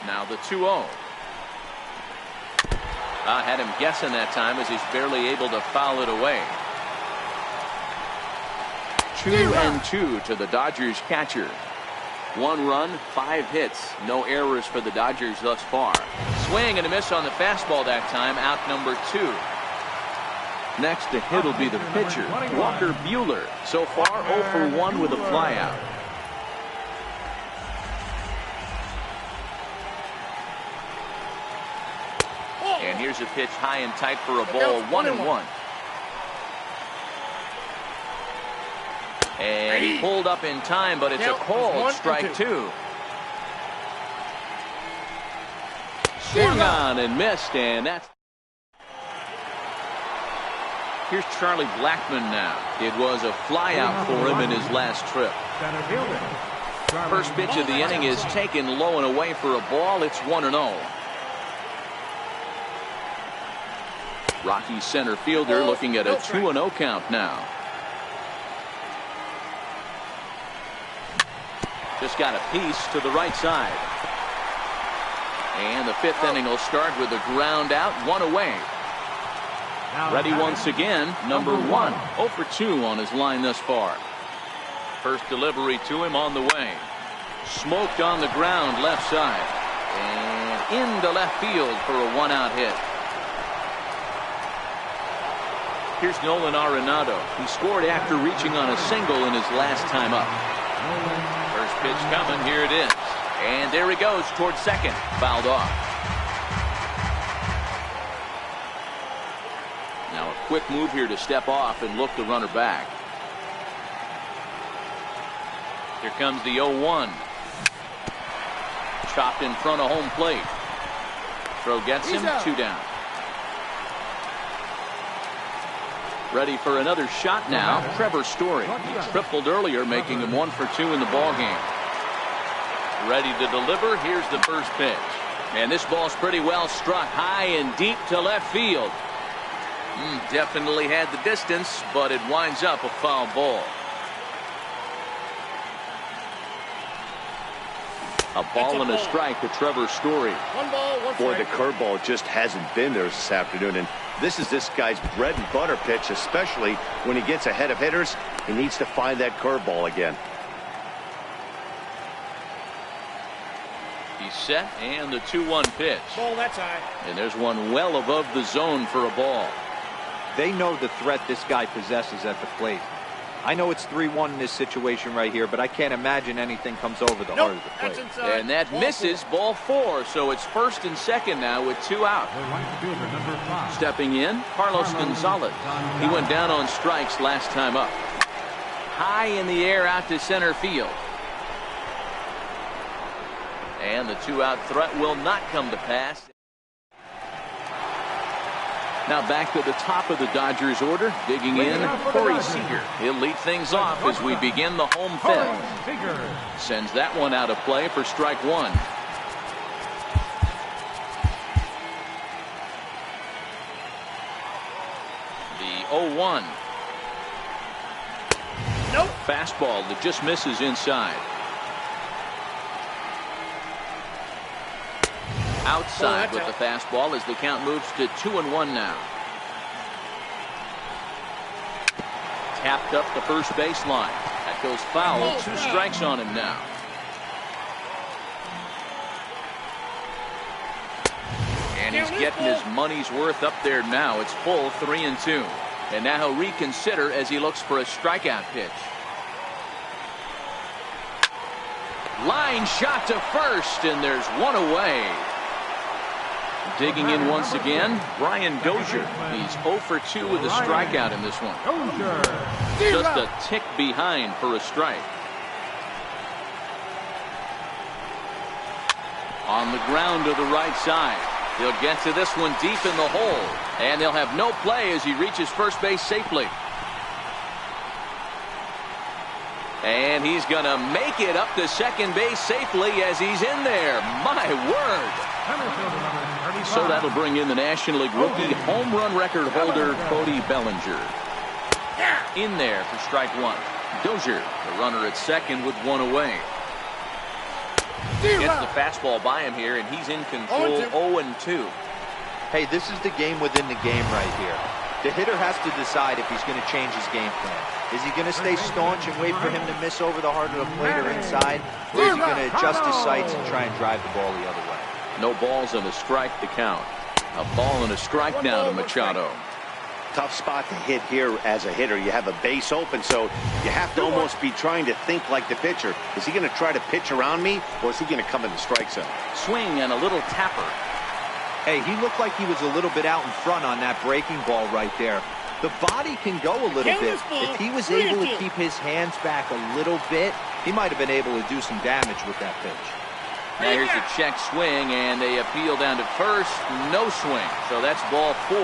Now the 2-0. Had him guessing that time as he's barely able to foul it away. 2-2 to the Dodgers catcher. 1 run, 5 hits. No errors for the Dodgers thus far. Swing and a miss on the fastball that time. Out number 2. Next to hit will be the pitcher, Walker Buehler. So far 0 for 1 with a flyout. And here's a pitch high and tight for a ball. 1-1. And he pulled up in time, but it's a called strike 2. Swung on and missed, and that's... Here's Charlie Blackmon now. It was a flyout for him in his last trip. First pitch of the inning is taken low and away for a ball. It's 1-0. Rocky center fielder looking at a 2-0 count now. Just got a piece to the right side. And the 5th inning will start with a ground out, 1 away. Ready once again, number 1. 0 for 2 on his line thus far. First delivery to him on the way. Smoked on the ground left side. And into left field for a 1-out hit. Here's Nolan Arenado. He scored after reaching on a single in his last time up. First pitch coming. Here it is. And there he goes towards second. Fouled off. Now a quick move here to step off and look the runner back. Here comes the 0-1. Chopped in front of home plate. Throw gets him. 2 down. Ready for another shot now. Trevor Story. He tripled earlier, making him 1 for 2 in the ballgame. Ready to deliver. Here's the first pitch. And this ball's pretty well struck high and deep to left field. Definitely had the distance, but it winds up a foul ball. A ball and a strike to Trevor Story. 1 ball, 1 strike. Boy, the curveball just hasn't been there this afternoon, and this is this guy's bread and butter pitch, especially when he gets ahead of hitters. He needs to find that curveball again. He's set, and the 2-1 pitch. Ball, that's high. And there's one well above the zone for a ball. They know the threat this guy possesses at the plate. I know it's 3-1 in this situation right here, but I can't imagine anything comes over the heart of the plate. And that misses. Ball 4, so it's first and second now with 2 out. Stepping in, Carlos Gonzalez. He went down on strikes last time up. High in the air out to center field. And the 2-out threat will not come to pass. Now back to the top of the Dodgers order. Digging in, Corey Seager. He'll lead things off as we begin the home 5th. Sends that one out of play for strike 1. The 0-1. Nope. Fastball that just misses inside. Outside with the fastball as the count moves to 2-1 now. Tapped up the first baseline. That goes foul. 2 strikes on him now. And he's getting his money's worth up there now. It's full 3-2. And now he'll reconsider as he looks for a strikeout pitch. Line shot to first, and there's 1 away. Digging in once again, Brian Dozier. He's 0 for 2 with a strikeout in this one. Just a tick behind for a strike. On the ground to the right side. He'll get to this one deep in the hole. And they'll have no play as he reaches first base safely. And he's going to make it up to second base safely as he's in there. My word. So that'll bring in the National League rookie home run record holder Cody Bellinger. In there for strike 1. Dozier, the runner at second with 1 away. Gets the fastball by him here, and he's in control. 0-2. Hey, this is the game within the game right here. The hitter has to decide if he's going to change his game plan. Is he going to stay staunch and wait for him to miss over the heart of the plate or inside? Or is he going to adjust his sights and try and drive the ball the other way? No balls and a strike to count. A ball and a strike now to Machado. Tough spot to hit here as a hitter. You have a base open, so you have to almost be trying to think like the pitcher. Is he going to try to pitch around me, or is he going to come in the strike zone? Swing and a little tapper. Hey, he looked like he was a little bit out in front on that breaking ball right there. The body can go a little bit. If he was able to keep his hands back a little bit, he might have been able to do some damage with that pitch. Now here's a check swing, and they appeal down to first. No swing, so that's ball 4.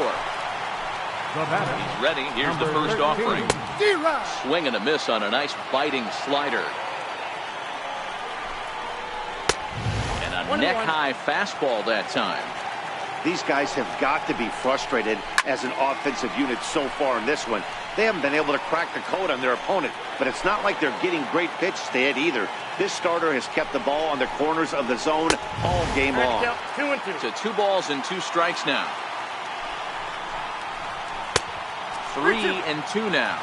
He's ready. Here's the first offering. Swing and a miss on a nice biting slider. And a neck-high fastball that time. These guys have got to be frustrated as an offensive unit so far in this one. They haven't been able to crack the code on their opponent, but it's not like they're getting great pitches to hit either. This starter has kept the ball on the corners of the zone all game long. So 2 balls and 2 strikes now. 3-2 now.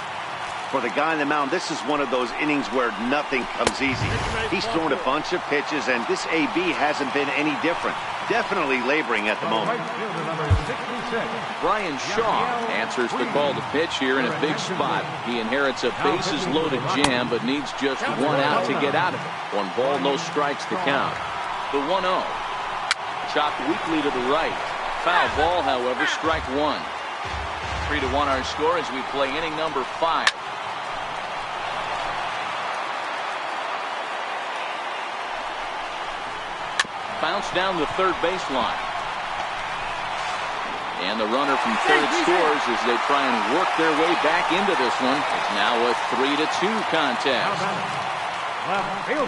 For the guy on the mound, this is one of those innings where nothing comes easy. He's thrown a bunch of pitches, and this AB hasn't been any different. Definitely laboring at the moment. Brian Shaw answers the call to pitch here in a big spot. He inherits a bases-loaded jam, but needs just 1 out to get out of it. 1 ball, no strikes to count. The 1-0. Chopped weakly to the right. Foul ball, however, strike 1. 3-1 our score as we play inning number 5. Bounce down the third baseline. And the runner from third scores as they try and work their way back into this one. It's now a 3-2 contest.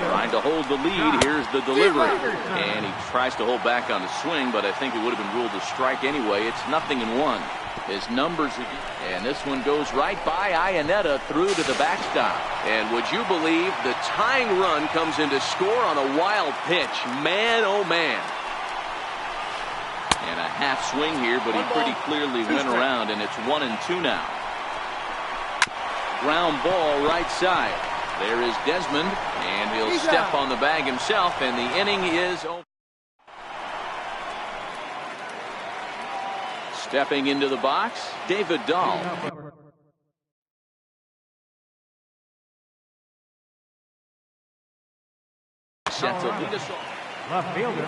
Trying to hold the lead. Here's the delivery. And he tries to hold back on the swing, but I think it would have been ruled a strike anyway. It's 0-1. His numbers again. And this one goes right by Iannetta through to the backstop. And would you believe the tying run comes in to score on a wild pitch? Man, oh man. And a half swing here, but he pretty clearly went around, and it's 1-2 now. Ground ball right side. There is Desmond, and he'll step on the bag himself, and the inning is over. Stepping into the box, David Dahl. Set to lead us off. Left fielder.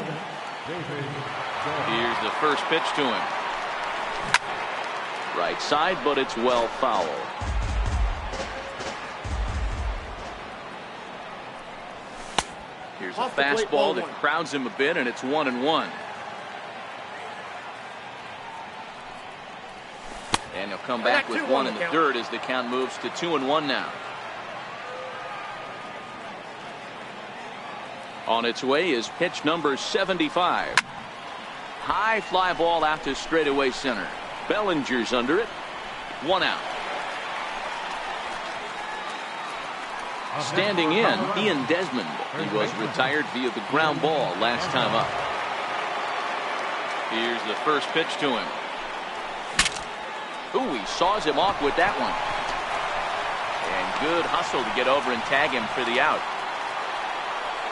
Here's the first pitch to him. Right side, but it's well foul. Here's a fastball that crowds him a bit, and it's 1-1. And he'll come back with 1 in the dirt as the count moves to 2-1 now. On its way is pitch number 75. High fly ball out to straightaway center. Bellinger's under it. 1 out. Standing in, Ian Desmond. He was retired via the ground ball last time up. Here's the first pitch to him. Ooh, he saws him off with that one. And good hustle to get over and tag him for the out.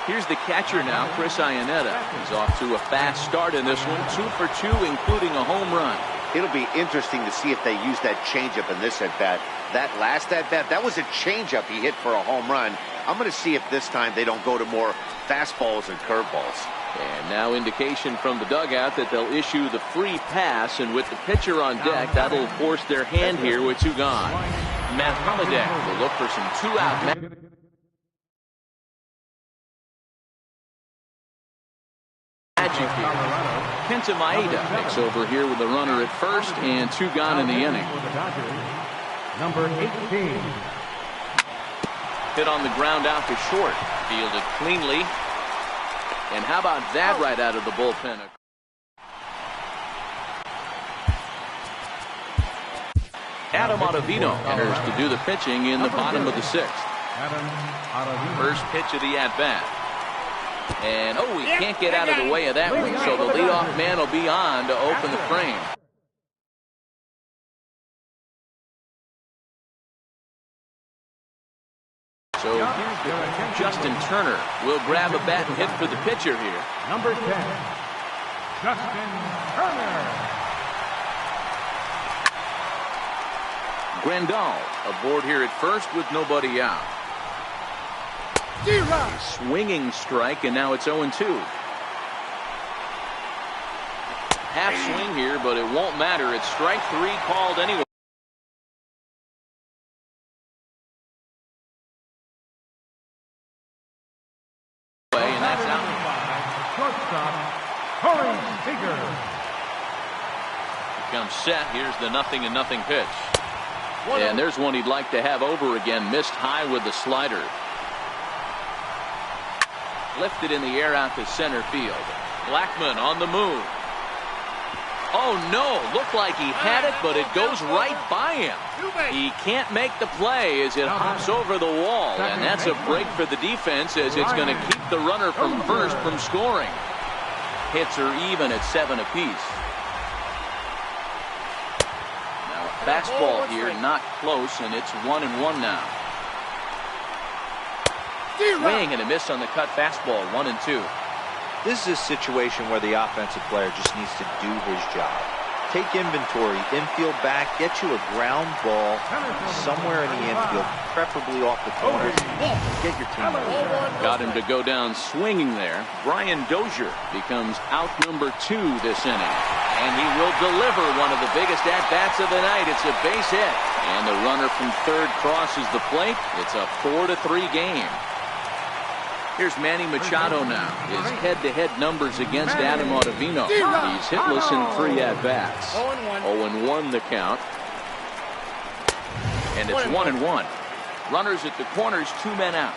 Here's the catcher now, Chris Iannetta. He's off to a fast start in this one. 2 for 2, including a home run. It'll be interesting to see if they use that changeup in this at-bat. That last at-bat, that was a changeup he hit for a home run. I'm going to see if this time they don't go to more fastballs and curveballs. And now indication from the dugout that they'll issue the free pass, and with the pitcher on deck, that'll force their hand here with 2 gone. Matt Holliday will look for some 2-out. Magic here. Kenta Maeda takes over here with the runner at first and 2 gone in the inning. Number 18. Hit on the ground out to short. Fielded cleanly. And how about that right out of the bullpen? Adam Ottavino enters to do the pitching in the bottom of the 6th. First pitch of the at-bat. And, oh, he can't get out of the way of that one, so the leadoff man will be on to open the frame. So Justin Turner will grab a bat and hit for the pitcher here. Number 10, Justin Turner. Grandal aboard here at first with nobody out. Swinging strike, and now it's 0-2. Half swing here, but it won't matter. It's strike 3 called anyway. And that's out. Shortstop, Comes set. Here's the 0-0 pitch. And there's one he'd like to have over again. Missed high with the slider. Lifted in the air out to center field. Blackmon on the move. Oh no, looked like he had it, but it goes right by him. He can't make the play as it hops over the wall, and that's a break for the defense as it's going to keep the runner from first from scoring. Hits are even at 7 apiece. Now a fastball here, not close, and it's 1-1 now. Swing and a miss on the cut fastball, 1-2. This is a situation where the offensive player just needs to do his job. Take inventory, infield back, get you a ground ball somewhere in the infield, preferably off the corners. Get your team moving. Got him to go down swinging there. Brian Dozier becomes out number 2 this inning. And he will deliver one of the biggest at-bats of the night. It's a base hit. And the runner from third crosses the plate. It's a 4-3 game. Here's Manny Machado now. His head-to-head numbers against Adam Ottavino. He's hitless in 3 at-bats. 0-1 the count. And it's 1-1. Runners at the corners, 2 men out.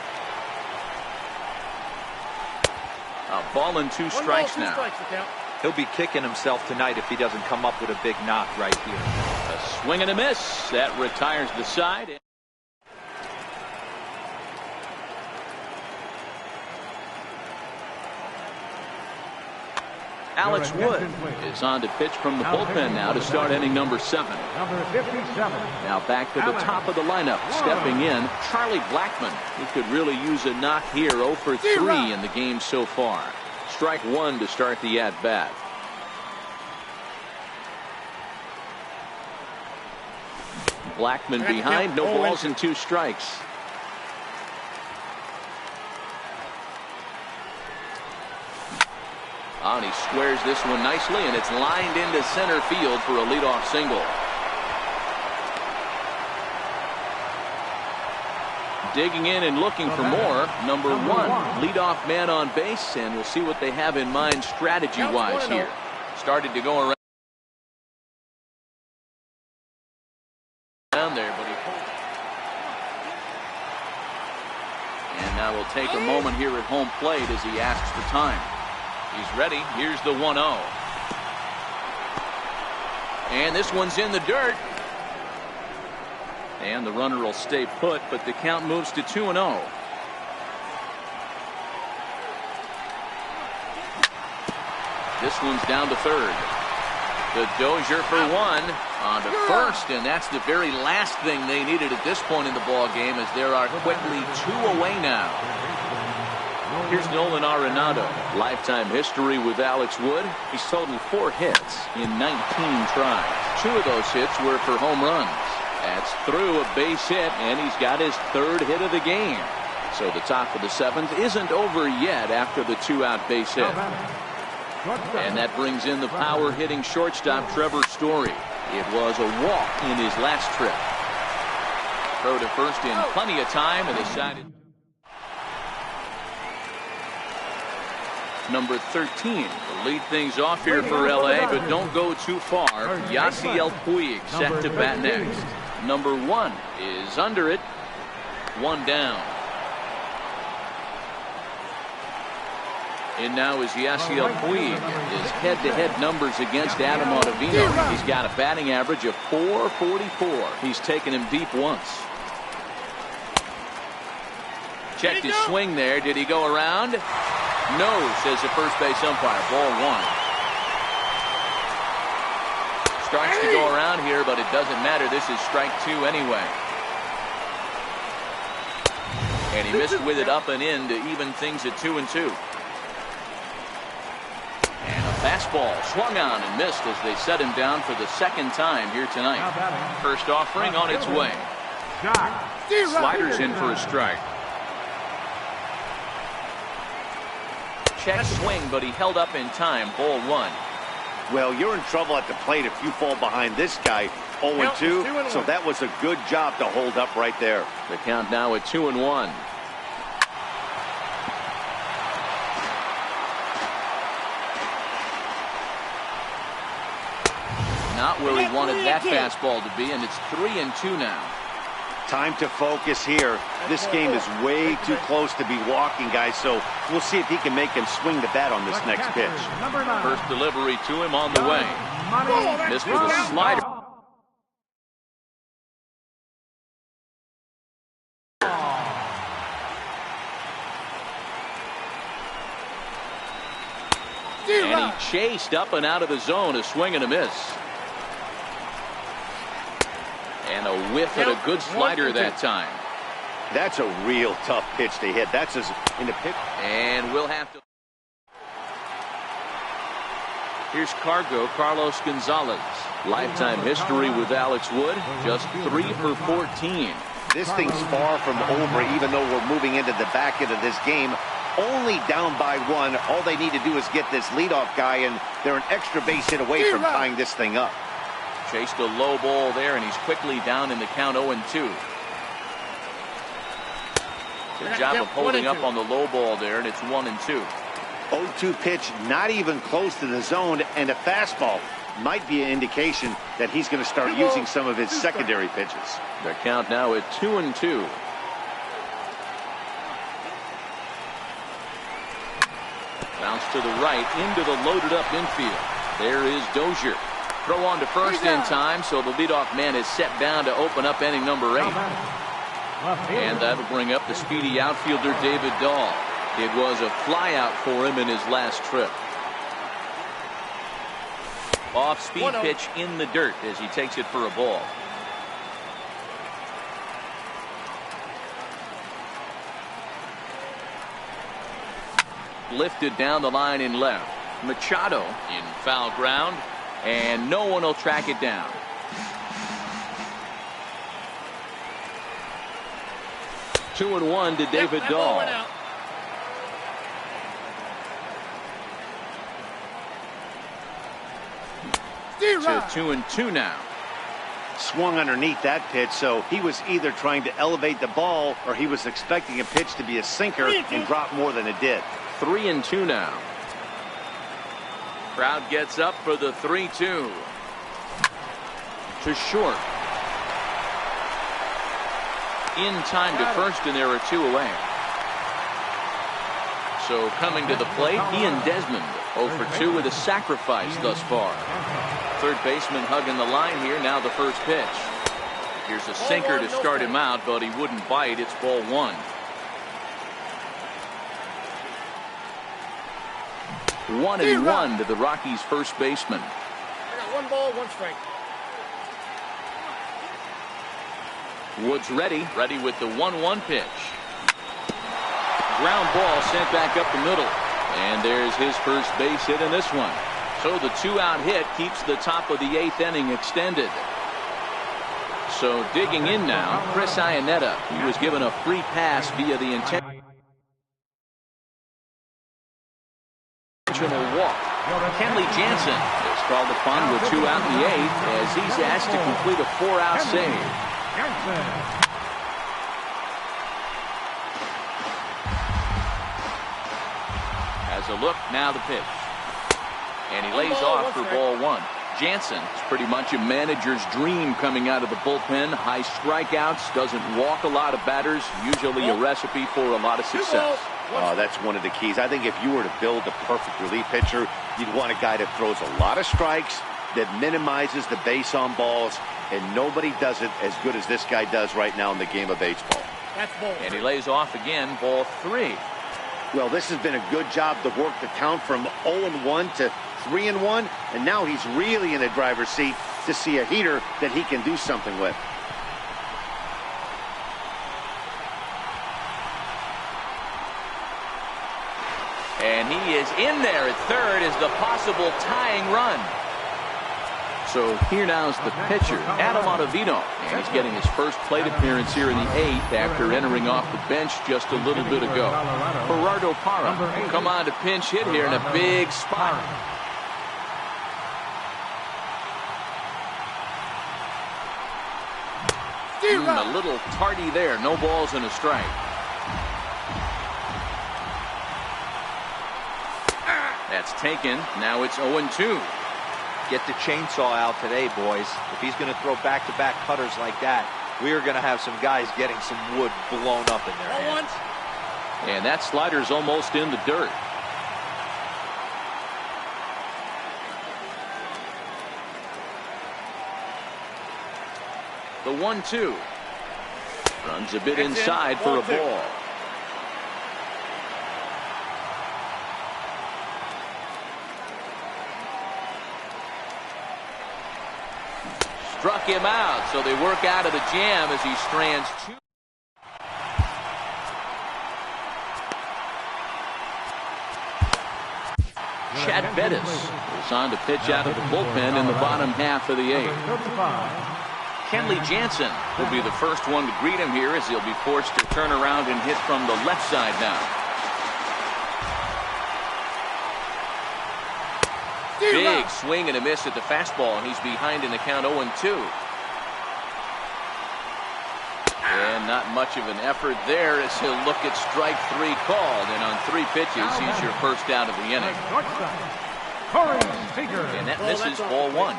A ball and 2 strikes now. He'll be kicking himself tonight if he doesn't come up with a big knock right here. A swing and a miss. That retires the side. Alex Wood is on to pitch from the bullpen now to start inning number 7. Number 57. Now back to the top of the lineup. Stepping in, Charlie Blackmon. He could really use a knock here. 0 for 3 in the game so far. Strike 1 to start the at-bat. Blackmon behind. No balls and 2 strikes. And he squares this one nicely, and it's lined into center field for a leadoff single. Digging in and looking for more. Number 1, leadoff man on base, and we'll see what they have in mind strategy-wise here. Started to go around there, but he pulled it. And now we'll take a moment here at home plate as he asks for time. He's ready. Here's the 1-0. And this one's in the dirt. And the runner will stay put, but the count moves to 2-0. This one's down to third. The Dozier for 1 on to first, and that's the very last thing they needed at this point in the ball game, as there are quickly 2 away now. Here's Nolan Arenado. Lifetime history with Alex Wood. He's totaled 4 hits in 19 tries. 2 of those hits were for home runs. That's through a base hit, and he's got his 3rd hit of the game. So the top of the 7th isn't over yet after the 2-out base hit. And that brings in the power-hitting shortstop Trevor Story. It was a walk in his last trip. Throw to first in plenty of time, and decided. Number 13 will lead things off here for LA, but don't go too far. Yasiel Puig set to bat next. Number 1 is under it. 1 down. And now is Yasiel Puig. His head-to-head numbers against Adam Ottavino. He's got a batting average of .444. He's taken him deep once. Checked his swing there. Did he go around? No, says the first base umpire. Ball one. Starts to go around here, but it doesn't matter. This is strike two anyway. And he missed with it up and in to even things at 2-2. And a fastball swung on and missed as they set him down for the second time here tonight. First offering on its way. Sliders in for a strike. Check swing, but he held up in time. Ball one. Well, you're in trouble at the plate if you fall behind this guy 0-2, so that was a good job to hold up right there. The count now at 2-1. Not where he wanted that fastball to be, and it's 3-2 now. Time to focus here. This game is way too close to be walking, guys, so we'll see if he can make him swing the bat on this next pitch. First delivery to him on the way. Missed with a slider. And he chased up and out of the zone, a swing and a miss. And a whiff at a good slider that time. That's a real tough pitch to hit. That's in the pitch. And we'll have to. Here's Carlos Gonzalez. Lifetime history with Alex Wood, just 3 for 14. This thing's far from over, even though we're moving into the back end of this game. Only down by 1. All they need to do is get this leadoff guy, and they're an extra base hit away from tying this thing up. Chased a low ball there, and he's quickly down in the count 0-2. Good job of holding up on the low ball there, and it's 1-2. 0-2 pitch, not even close to the zone, and a fastball might be an indication that he's going to start using some of his secondary pitches. The count now at 2-2. Bounce to the right, into the loaded up infield. There is Dozier. Throw on to first in time, so the leadoff man is set down to open up inning number 8. And that'll bring up the speedy outfielder David Dahl. It was a flyout for him in his last trip. Off-speed pitch in the dirt as he takes it for a ball. Lifted down the line in left. Machado in foul ground, and no one will track it down. Two and one to David Dahl. To 2-2 now. Swung underneath that pitch, so he was either trying to elevate the ball or he was expecting a pitch to be a sinker and drop more than it did. 3-2 now. Crowd gets up for the 3-2. To short. In time to first, and there are 2 away. So coming to the plate, Ian Desmond 0 for 2 with a sacrifice thus far. Third baseman hugging the line here. Now the first pitch. Here's a sinker to start him out, but he wouldn't bite. It's ball 1. 1-1 to the Rockies' first baseman. I got 1 ball, 1 strike. Woods ready with the 1-1 pitch. Ground ball sent back up the middle. And there's his first base hit in this one. So the 2-out hit keeps the top of the 8th inning extended. So digging in now, Chris Iannetta. He was given a free pass via the intentional walk. Kenley Jansen is called upon with 2 out in the 8th as he's asked to complete a 4-out save. As a look, now the pitch. And he lays off for ball 1. Jansen is pretty much a manager's dream coming out of the bullpen. High strikeouts, doesn't walk a lot of batters, usually a recipe for a lot of success. That's one of the keys. I think if you were to build a perfect relief pitcher, you'd want a guy that throws a lot of strikes, that minimizes the base on balls, and nobody does it as good as this guy does right now in the game of baseball. That's ball. And he lays off again, ball 3. Well, this has been a good job to work the count from 0-1 to 3-1, and now he's really in the driver's seat to see a heater that he can do something with. And he is in there at third as the possible tying run. So here now's the pitcher, Adam Ottavino, and he's getting his first plate appearance here in the 8th after entering off the bench just a little bit ago. Gerardo Parra will come on to pinch hit here in a big spot. A little tardy there, no balls and a strike. That's taken. Now it's 0-2. Get the chainsaw out today, boys. If he's going to throw back-to-back cutters like that, we are going to have some guys getting some wood blown up in their hands. And that slider's almost in the dirt. The 1-2. Runs a bit inside for a ball. Struck him out, so they work out of the jam as he strands two. Chad Bettis is on to pitch out of the bullpen in the bottom half of the 8th. Kenley Jansen will be the first one to greet him here as he'll be forced to turn around and hit from the left side now. Big swing and a miss at the fastball, and he's behind in the count 0-2. And not much of an effort there as he'll look at strike 3 called, and on 3 pitches he's your first out of the inning. And that misses ball 1.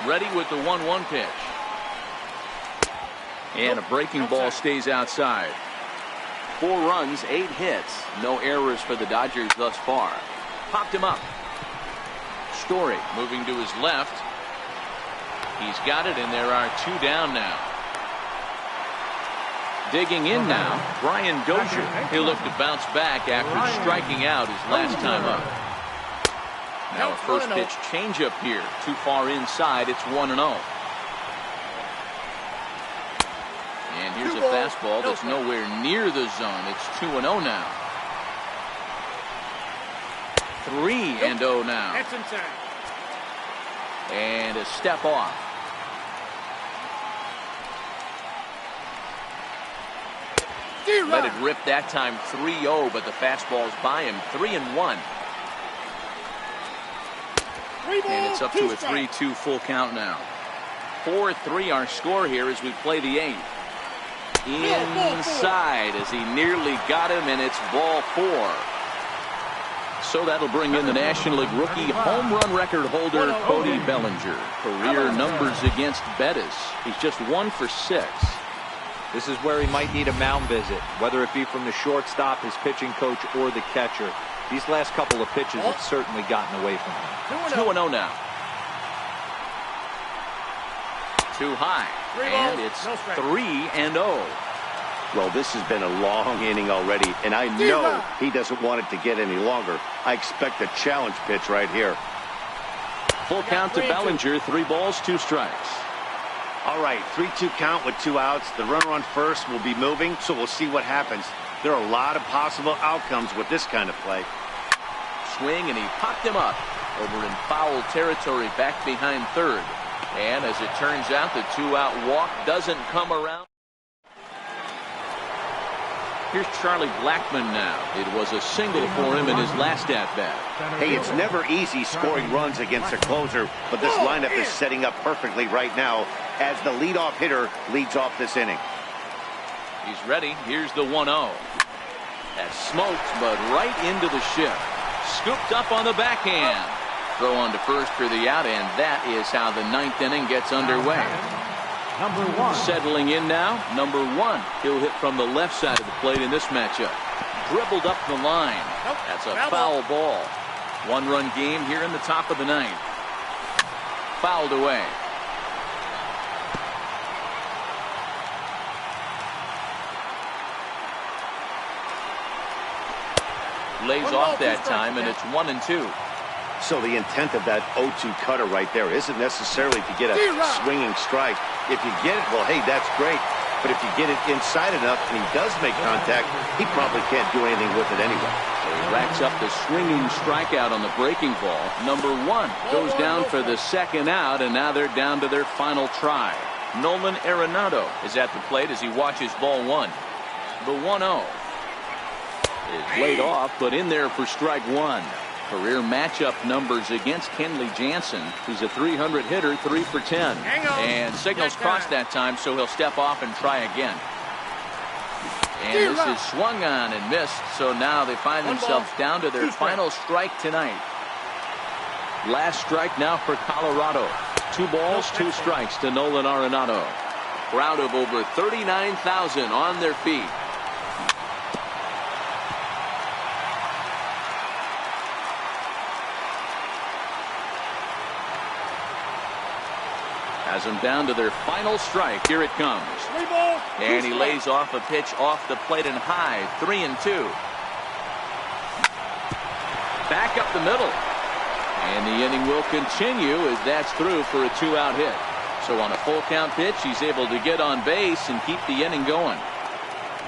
Ready with the 1-1 pitch. And a breaking ball stays outside. 4 runs, 8 hits. No errors for the Dodgers thus far. Popped him up. Story moving to his left. He's got it, and there are 2 down now. Digging in now, Brian Dozier. He'll look to bounce back after striking out his last time up. Now a first pitch changeup here. Too far inside. It's 1-0. And here's a fastball that's nowhere near the zone. It's 2-0 now. 3-0 now. That's inside. And a step off. Let it rip that time. 3-0, but the fastball's by him. 3-1. And it's up to a 3-2 full count now. 4-3 our score here as we play the 8th. Inside as he nearly got him, and it's ball 4. So that'll bring in the National League rookie home run record holder Cody Bellinger. Career numbers against Bettis. He's just 1 for 6. This is where he might need a mound visit, whether it be from the shortstop, his pitching coach, or the catcher. These last couple of pitches have certainly gotten away from him. 2-0 now. Too high. And it's 3-0. Well, this has been a long inning already, and I know he doesn't want it to get any longer. I expect a challenge pitch right here. Full count to Bellinger. 3 balls, 2 strikes. All right, 3-2 count with 2 outs. The runner on first will be moving, so we'll see what happens. There are a lot of possible outcomes with this kind of play. Swing, and he popped him up over in foul territory back behind third. And as it turns out, the 2-out walk doesn't come around. Here's Charlie Blackmon now. It was a single for him in his last at-bat. Hey, it's never easy scoring runs against a closer, but this lineup is setting up perfectly right now as the leadoff hitter leads off this inning. He's ready. Here's the 1-0. That smoked, but right into the shift. Scooped up on the backhand. Throw on to first for the out, and that is how the 9th inning gets underway. Number 1. Settling in now, number 1. He'll hit from the left side of the plate in this matchup. Dribbled up the line. That's a foul ball. 1-run game here in the top of the 9th. fouled away. Lays off that time, and it's 1-2. So the intent of that 0-2 cutter right there isn't necessarily to get a swinging strike. If you get it, well, hey, that's great. But if you get it inside enough and he does make contact, he probably can't do anything with it anyway. So he racks up the swinging strikeout on the breaking ball. Number 1 goes down for the second out, and now they're down to their final try. Nolan Arenado is at the plate as he watches ball 1. The 1-0 is laid off, but in there for strike 1. Career matchup numbers against Kenley Jansen, who's a 300 hitter, 3 for 10. And signals crossed that time, so he'll step off and try again. And this is swung on and missed, so now they find themselves down to their final strike tonight. Last strike now for Colorado. 2 balls, 2 strikes to Nolan Arenado. Crowd of over 39,000 on their feet. Has them down to their final strike. Here it comes. And he lays off a pitch off the plate and high. 3-2. Back up the middle. And the inning will continue as that's through for a 2-out hit. So on a full count pitch, he's able to get on base and keep the inning going.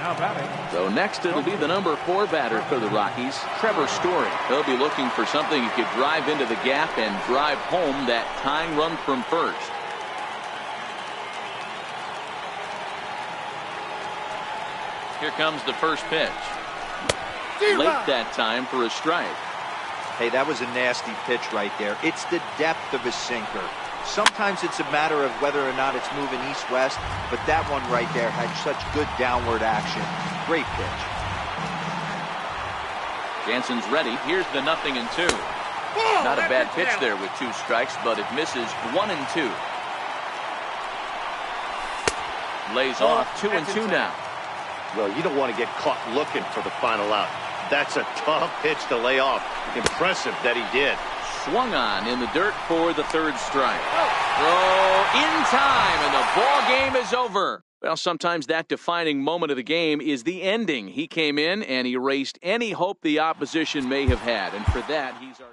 Now batting. So next it'll be the number 4 batter for the Rockies, Trevor Story. He'll be looking for something he could drive into the gap and drive home that tying run from first. Here comes the first pitch. Late that time for a strike. Hey, that was a nasty pitch right there. It's the depth of his sinker. Sometimes it's a matter of whether or not it's moving east-west, but that one right there had such good downward action. Great pitch. Jansen's ready. Here's the 0-2. Not a bad pitch there with 2 strikes, but it misses. 1-2. Lays off 2-2 now. Well, you don't want to get caught looking for the final out. That's a tough pitch to lay off. Impressive that he did. Swung on in the dirt for the 3rd strike. Throw in time, and the ball game is over. Well, sometimes that defining moment of the game is the ending. He came in and erased any hope the opposition may have had, and for that, he's our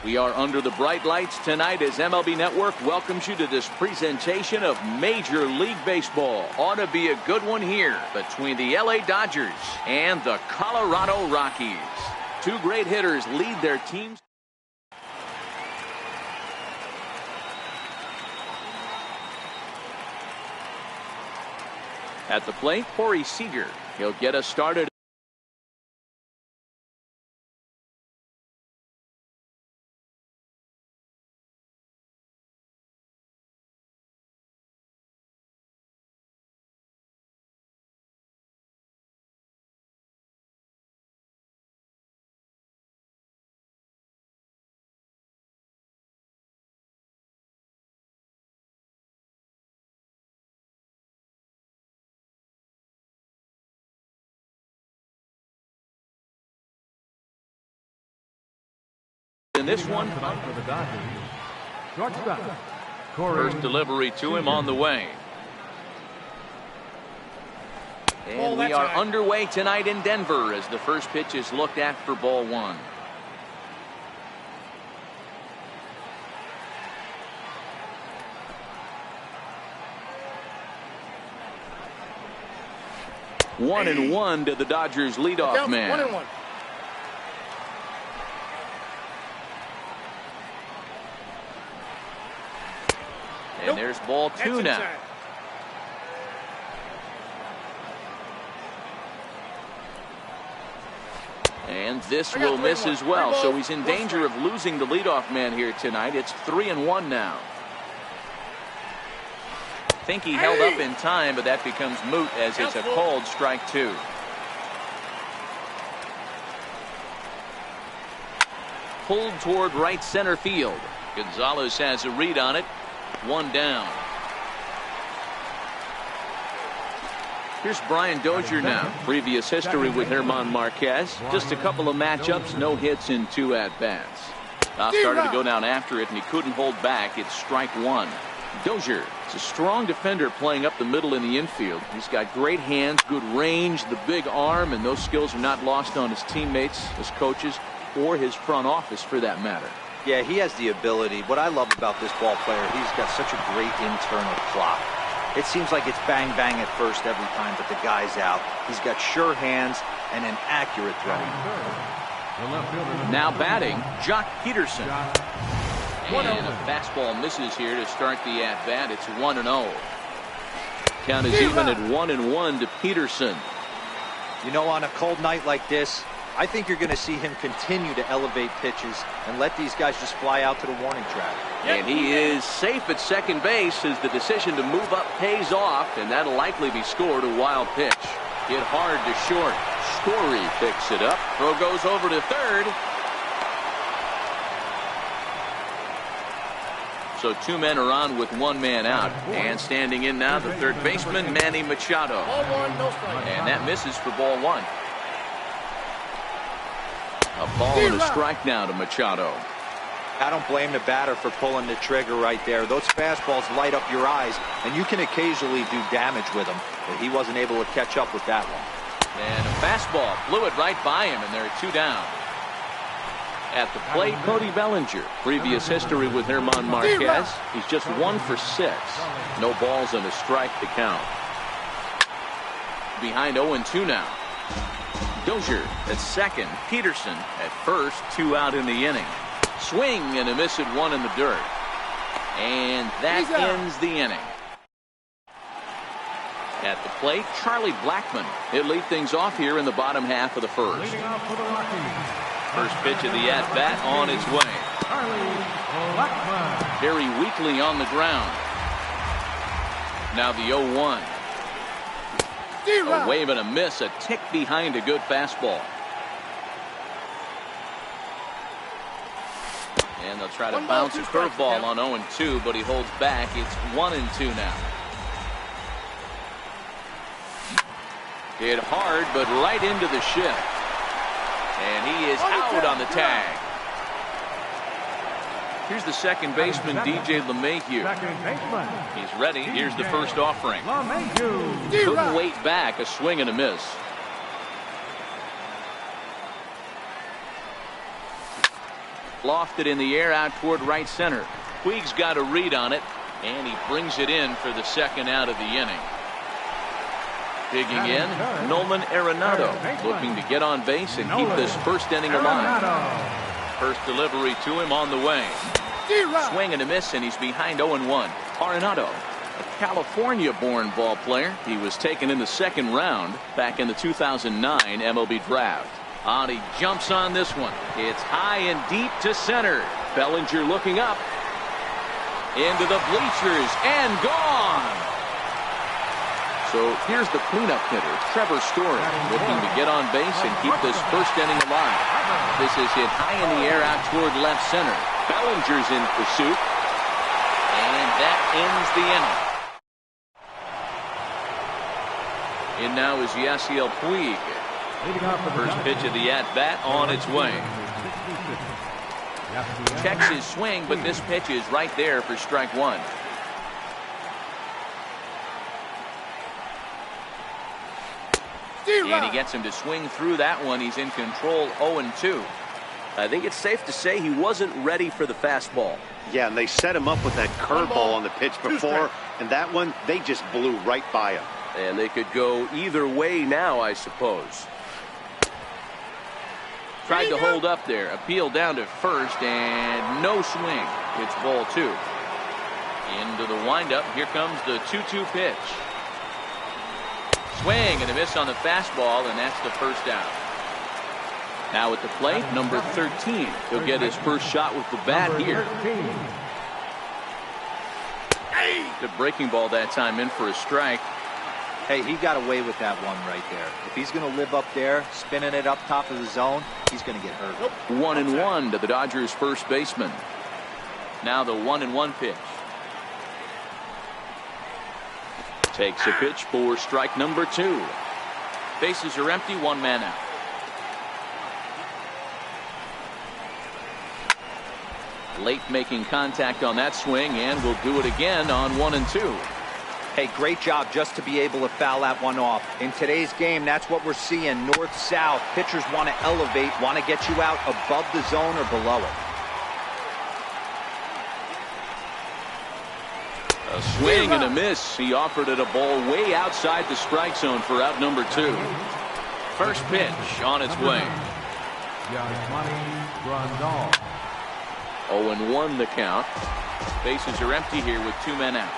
We are under the bright lights tonight as MLB Network welcomes you to this presentation of Major League Baseball. Ought to be a good one here between the LA Dodgers and the Colorado Rockies. Two great hitters lead their teams. At the plate, Corey Seager. He'll get us started. In this one, For the Dodgers, shortstop, first delivery to him on the way. And we are underway tonight in Denver as the first pitch is looked at for ball one. One and one to the Dodgers leadoff man. 1-1. And there's ball two now. And this will miss as well. So he's in danger of losing the leadoff man here tonight. It's 3-1 now. Think he held up in time, but that becomes moot as it's a called strike two. Pulled toward right center field. Gonzalez has a read on it. One down. Here's Brian Dozier now. Previous history with German Marquez. Just a couple of matchups, no hits in 2 at-bats. Started to go down after it, and he couldn't hold back. It's strike one. Dozier is a strong defender playing up the middle in the infield. He's got great hands, good range, the big arm, and those skills are not lost on his teammates, his coaches, or his front office for that matter. Yeah, he has the ability. What I love about this ball player, he's got such a great internal clock. It seems like it's bang bang at first every time, but the guy's out. He's got sure hands and an accurate throw. Now batting, Jock Peterson. And a fastball misses here to start the at bat. It's 1-0. Count is even at 1-1 to Peterson. You know, on a cold night like this, I think you're going to see him continue to elevate pitches and let these guys just fly out to the warning track. And he is safe at second base as the decision to move up pays off, and that'll likely be scored a wild pitch. Hit hard to short. Story picks it up. Throw goes over to third. So 2 men are on with 1 man out. And standing in now, the third baseman, Manny Machado. Ball one, no strike. And that misses for ball one. A ball and a strike now to Machado. I don't blame the batter for pulling the trigger right there. Those fastballs light up your eyes, and you can occasionally do damage with them, but he wasn't able to catch up with that one. And a fastball blew it right by him, and there are 2 down. At the plate, Cody Bellinger. Previous history with German Marquez. He's just 1 for 6. No balls and a strike to count. Behind 0-2 now. Dozier at second. Peterson at first. 2 out in the inning. Swing and a miss at 1 in the dirt. And that ends the inning. At the plate, Charlie Blackmon. He'll lead things off here in the bottom half of the first. First pitch of the at-bat on its way. Very weakly on the ground. Now the 0-1. A wave and a miss, a tick behind a good fastball. And they'll try to bounce a curveball on 0-2, but he holds back. It's 1-2 now. Hit hard, but right into the shift. And he is out on the tag. Here's the second baseman, DJ LeMahieu. He's ready. Here's the first offering. Couldn't wait back. A swing and a miss. Lofted in the air out toward right center. Puig's got a read on it, and he brings it in for the second out of the inning. Digging in, Nolan Arenado, looking to get on base and keep this first inning alive. First delivery to him on the way. Swing and a miss, and he's behind 0-1. Arenado, a California-born ball player. He was taken in the second round back in the 2009 MLB draft. He jumps on this one. It's high and deep to center. Bellinger looking up. Into the bleachers and gone. So here's the cleanup hitter, Trevor Story, looking to get on base and keep this first inning alive. This is hit high in the air out toward left center. Bellinger's in pursuit. And that ends the inning. In now is Yasiel Puig. First pitch of the at-bat on its way. Checks his swing, but this pitch is right there for strike one. And he gets him to swing through that one. He's in control, 0-2. I think it's safe to say he wasn't ready for the fastball. Yeah, and they set him up with that curveball on the pitch before, and that one, they just blew right by him. And they could go either way now, I suppose. Tried to hold up there. Appeal down to first, and no swing. It's ball two. Into the windup. Here comes the 2-2 pitch. Swing and a miss on the fastball, and that's the first out. Now at the plate, number 13. He'll get his first shot with the bat here. The breaking ball that time in for a strike. Hey, he got away with that one right there. If he's going to live up there, spinning it up top of the zone, he's going to get hurt. 1-1 to the Dodgers first baseman. Now the 1-1 pitch. Takes a pitch for strike number 2. Bases are empty, one man out. Late making contact on that swing, and will do it again on 1-2. Hey, great job just to be able to foul that one off. In today's game, that's what we're seeing. North-south. Pitchers want to elevate, want to get you out above the zone or below it. A swing and a miss. He offered it a ball way outside the strike zone for out number 2. First pitch on its way. 0-1 the count. Bases are empty here with 2 men out.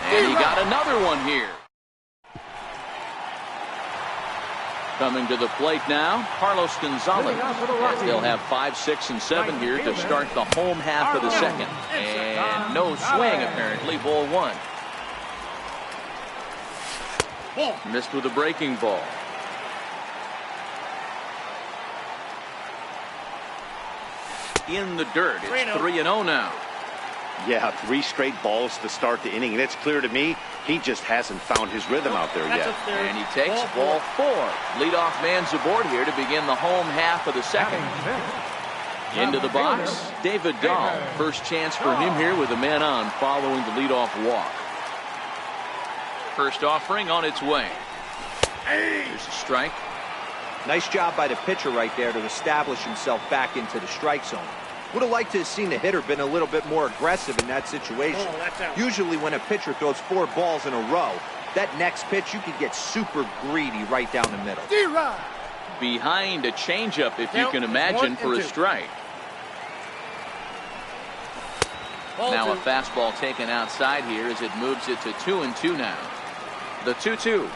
And he got another one here. Coming to the plate now, Carlos Gonzalez. They'll have 5, 6, and 7 here to start the home half of the second. And no swing, apparently, ball 1. Missed with a breaking ball. In the dirt. It's 3-0 now. Yeah, 3 straight balls to start the inning, and it's clear to me he just hasn't found his rhythm out there yet. And he takes ball 4. Leadoff man's aboard here to begin the home half of the second. Into the box, David Dahl. First chance for him here with a man on following the leadoff walk. First offering on its way. Here's a strike. Nice job by the pitcher right there to establish himself back into the strike zone. Would have liked to have seen the hitter been a little bit more aggressive in that situation. Usually when a pitcher throws 4 balls in a row, that next pitch you could get super greedy right down the middle. Behind a changeup, if you can imagine, for a strike. Now a fastball taken outside here as it moves it to 2-2 now. The 2-2.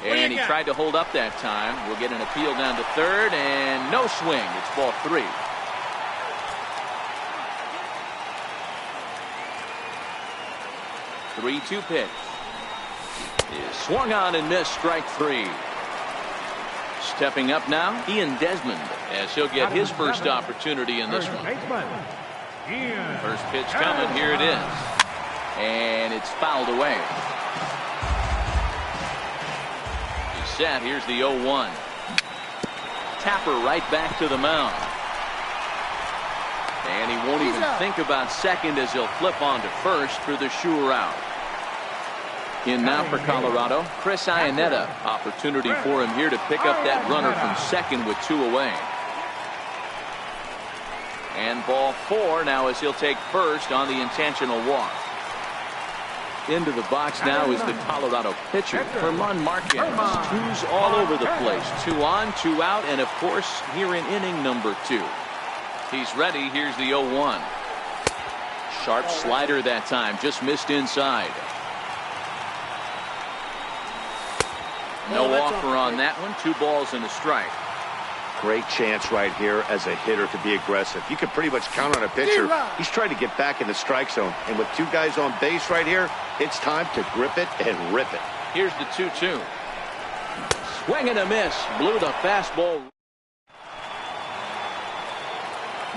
And he tried to hold up that time. We'll get an appeal down to third, and no swing. It's ball 3. The 3-2 pitch is swung on and missed, strike 3. Stepping up now, Ian Desmond, as he'll get his first opportunity in this one. First pitch coming, here it is. And it's fouled away. Set. Here's the 0-1. Tapper right back to the mound. And he won't even think about second as he'll flip on to first for the sure out. In now for Colorado, Chris Iannetta. Opportunity for him here to pick up that runner from second with 2 away. And ball 4 now as he'll take first on the intentional walk. Into the box now is the Colorado pitcher, German Marquez. 2's all over the place. 2 on, 2 out, and of course here in inning number 2. He's ready. Here's the 0-1. Sharp slider that time, just missed inside. No offer on that one. 2 balls and a strike. Great chance right here as a hitter to be aggressive. You can pretty much count on a pitcher. He's trying to get back in the strike zone. And with 2 guys on base right here, it's time to grip it and rip it. Here's the 2-2. Swing and a miss. Blew the fastball.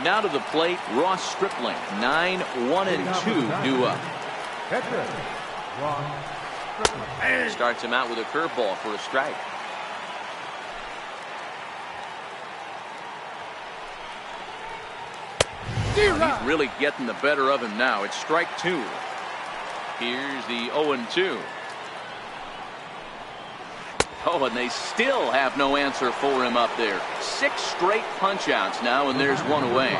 Now to the plate, Ross Stripling. 9, 1, and 2 due up. Starts him out with a curveball for a strike. He's really getting the better of him now. It's strike 2. Here's the 0-2. Oh, and they still have no answer for him up there. 6 straight punch outs now, and there's 1 away.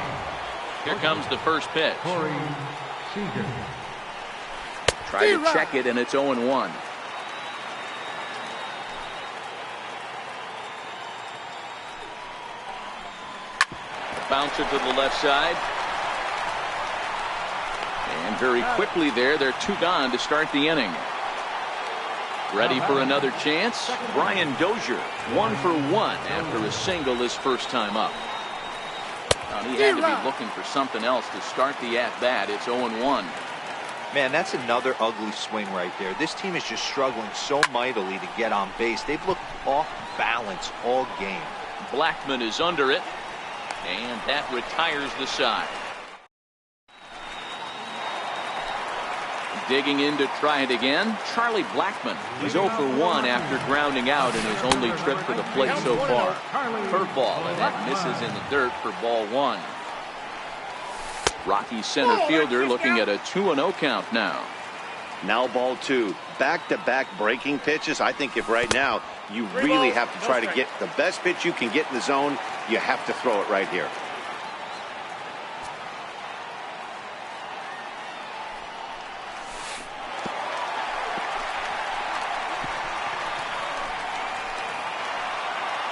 Here comes the first pitch. Try to check it, and it's 0-1. Bouncer to the left side. And very quickly there, they're 2 gone to start the inning. Ready for another chance? Brian Dozier, 1 for 1 after a single his first time up. He had to be looking for something else to start the at-bat. It's 0-1. Man, that's another ugly swing right there. This team is just struggling so mightily to get on base. They've looked off balance all game. Blackman is under it, and that retires the side. Digging in to try it again, Charlie Blackman. He's 0 for 1 after grounding out in his only trip to the plate so far. Curveball, and that misses in the dirt for ball 1. Rocky center fielder looking at a 2-0 count now. Now ball 2. Back-to-back breaking pitches. I think if right now you really have to try to get the best pitch you can get in the zone, you have to throw it right here.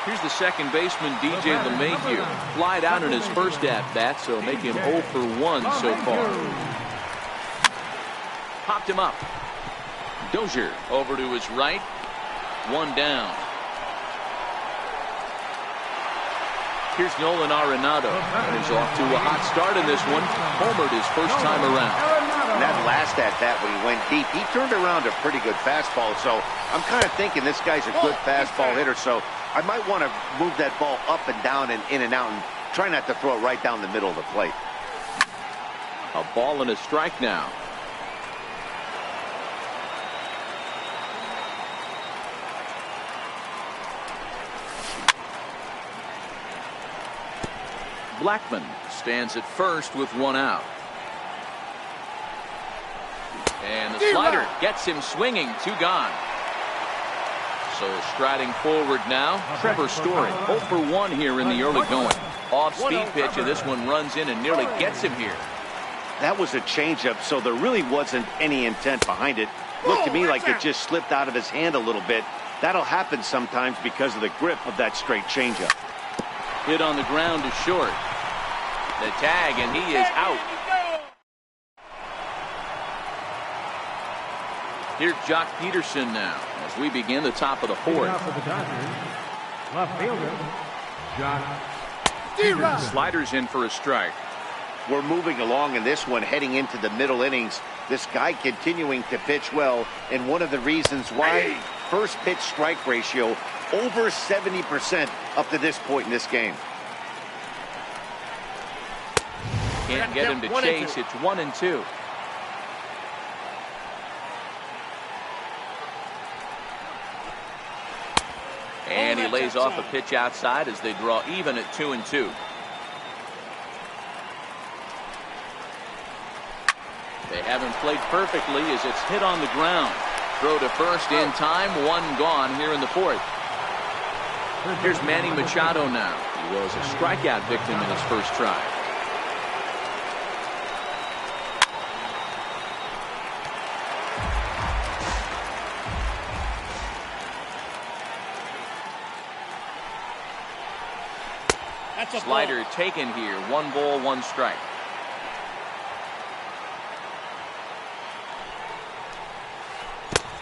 Here's the second baseman, DJ LeMahieu. Flied out in his first at-bat, so make him 0 for 1 so far. Popped him up. Dozier over to his right. 1 down. Here's Nolan Arenado. And he's off to a hot start in this one. Homered his first time around. That last at-bat when he went deep, he turned around a pretty good fastball. So I'm kind of thinking this guy's a good fastball hitter. So I might want to move that ball up and down and in and out and try not to throw it right down the middle of the plate. A ball and a strike now. Blackman stands at first with 1 out. And the slider gets him swinging. 2 gone. So striding forward now, Trevor Story. 0 for 1 here in the early going. Off-speed pitch, and this one runs in and nearly gets him here. That was a changeup, so there really wasn't any intent behind it. Looked to me like it just slipped out of his hand a little bit. That'll happen sometimes because of the grip of that straight changeup. Hit on the ground to short. The tag, and he is out. Here's Jock Peterson now as we begin the top of the 4th. For the Dodgers, left fielder, Jock. Sliders in for a strike. We're moving along in this one, heading into the middle innings. This guy continuing to pitch well, and one of the reasons why first pitch strike ratio over 70% up to this point in this game. Can't get him to chase. It's 1-2. And he lays off a pitch outside as they draw even at 2-2. They haven't played perfectly as it's hit on the ground. Throw to first in time. One gone here in the fourth. Here's Manny Machado now. He was a strikeout victim in his first try. That's a Slider taken here. 1 ball, 1 strike.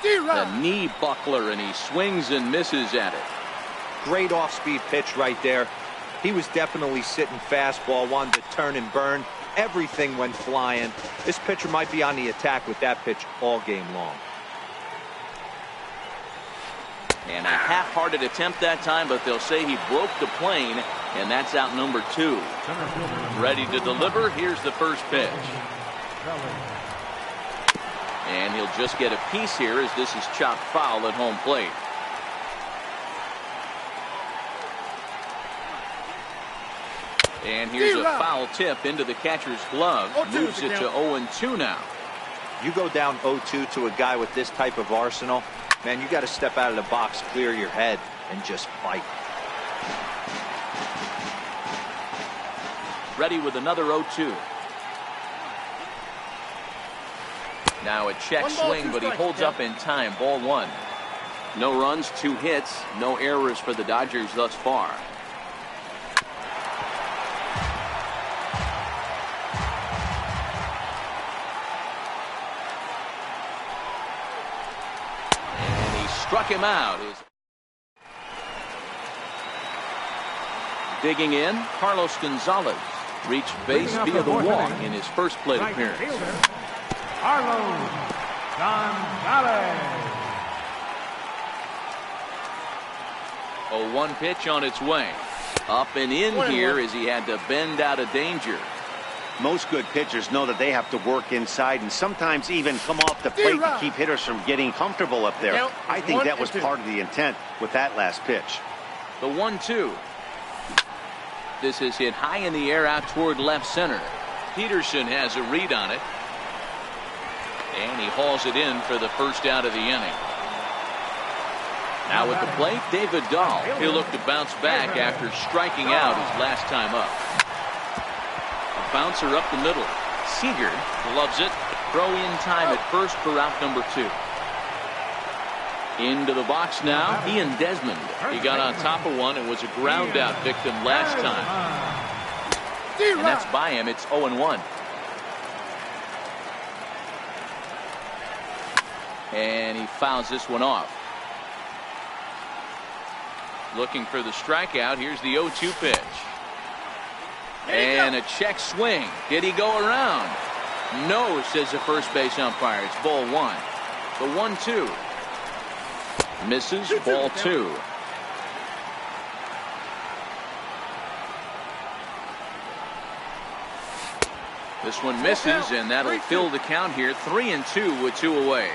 The knee buckler, and he swings and misses at it. Great off-speed pitch right there. He was definitely sitting fastball, wanted to turn and burn. Everything went flying. This pitcher might be on the attack with that pitch all game long. And a half-hearted attempt that time, but they'll say he broke the plane, and that's out number 2. Ready to deliver. Here's the first pitch. And he'll just get a piece here as this is chopped foul at home plate. And here's a foul tip into the catcher's glove. Moves it to 0-2 now. You go down 0-2 to a guy with this type of arsenal, man, you got to step out of the box, clear your head, and just fight. Ready with another 0-2. Now a check swing, but he holds up in time. Ball 1. No runs, 2 hits, no errors for the Dodgers thus far. And he struck him out. Digging in, Carlos Gonzalez reached base via the walk in his first plate appearance. Carlos Gonzalez. 0-1 pitch on its way. Up and in here as he had to bend out of danger. Most good pitchers know that they have to work inside and sometimes even come off the plate to keep hitters from getting comfortable up there. I think that was part of the intent with that last pitch. The 1-2. This is hit high in the air out toward left center. Peterson has a read on it. And he hauls it in for the first out of the inning. Now at the plate, David Dahl. He'll look to bounce back after striking out his last time up. A bouncer up the middle. Seager loves it. Throw in time at first for out number 2. Into the box now, Ian Desmond. He got on top of one and was a ground out victim last time. And that's by him. It's 0-1. And he fouls this one off. Looking for the strikeout. Here's the 0-2 pitch. And a check swing. Did he go around? No, says the first base umpire. It's ball 1. The 1-2. Misses. Ball 2. This one misses, and that'll fill the count here. 3-2 with 2 away.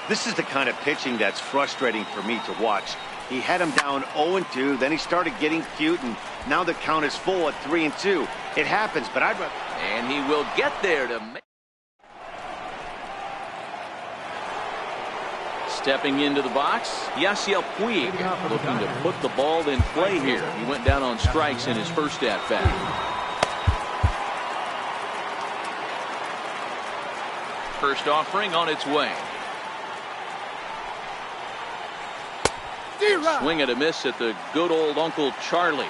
This is the kind of pitching that's frustrating for me to watch. He had him down 0-2, then he started getting cute, and now the count is full at 3-2. It happens, but I'd rather... And he will get there to make... Stepping into the box, Yasiel Puig looking to put the ball in play here. He went down on strikes in his first at-bat. First offering on its way. Swing and a miss at the good old Uncle Charlie.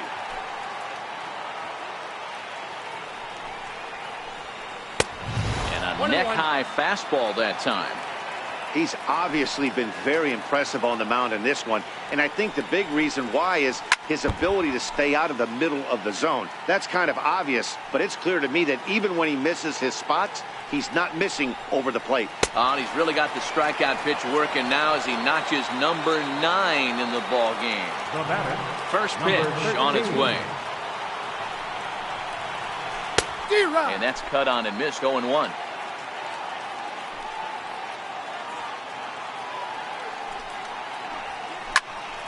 And a neck-high fastball that time. He's obviously been very impressive on the mound in this one, and I think the big reason why is his ability to stay out of the middle of the zone. That's kind of obvious, but it's clear to me that even when he misses his spots, he's not missing over the plate. Oh, and he's really got the strikeout pitch working now as he notches number 9 in the ball game. First pitch on its way. And that's cut on and missed. 0-1.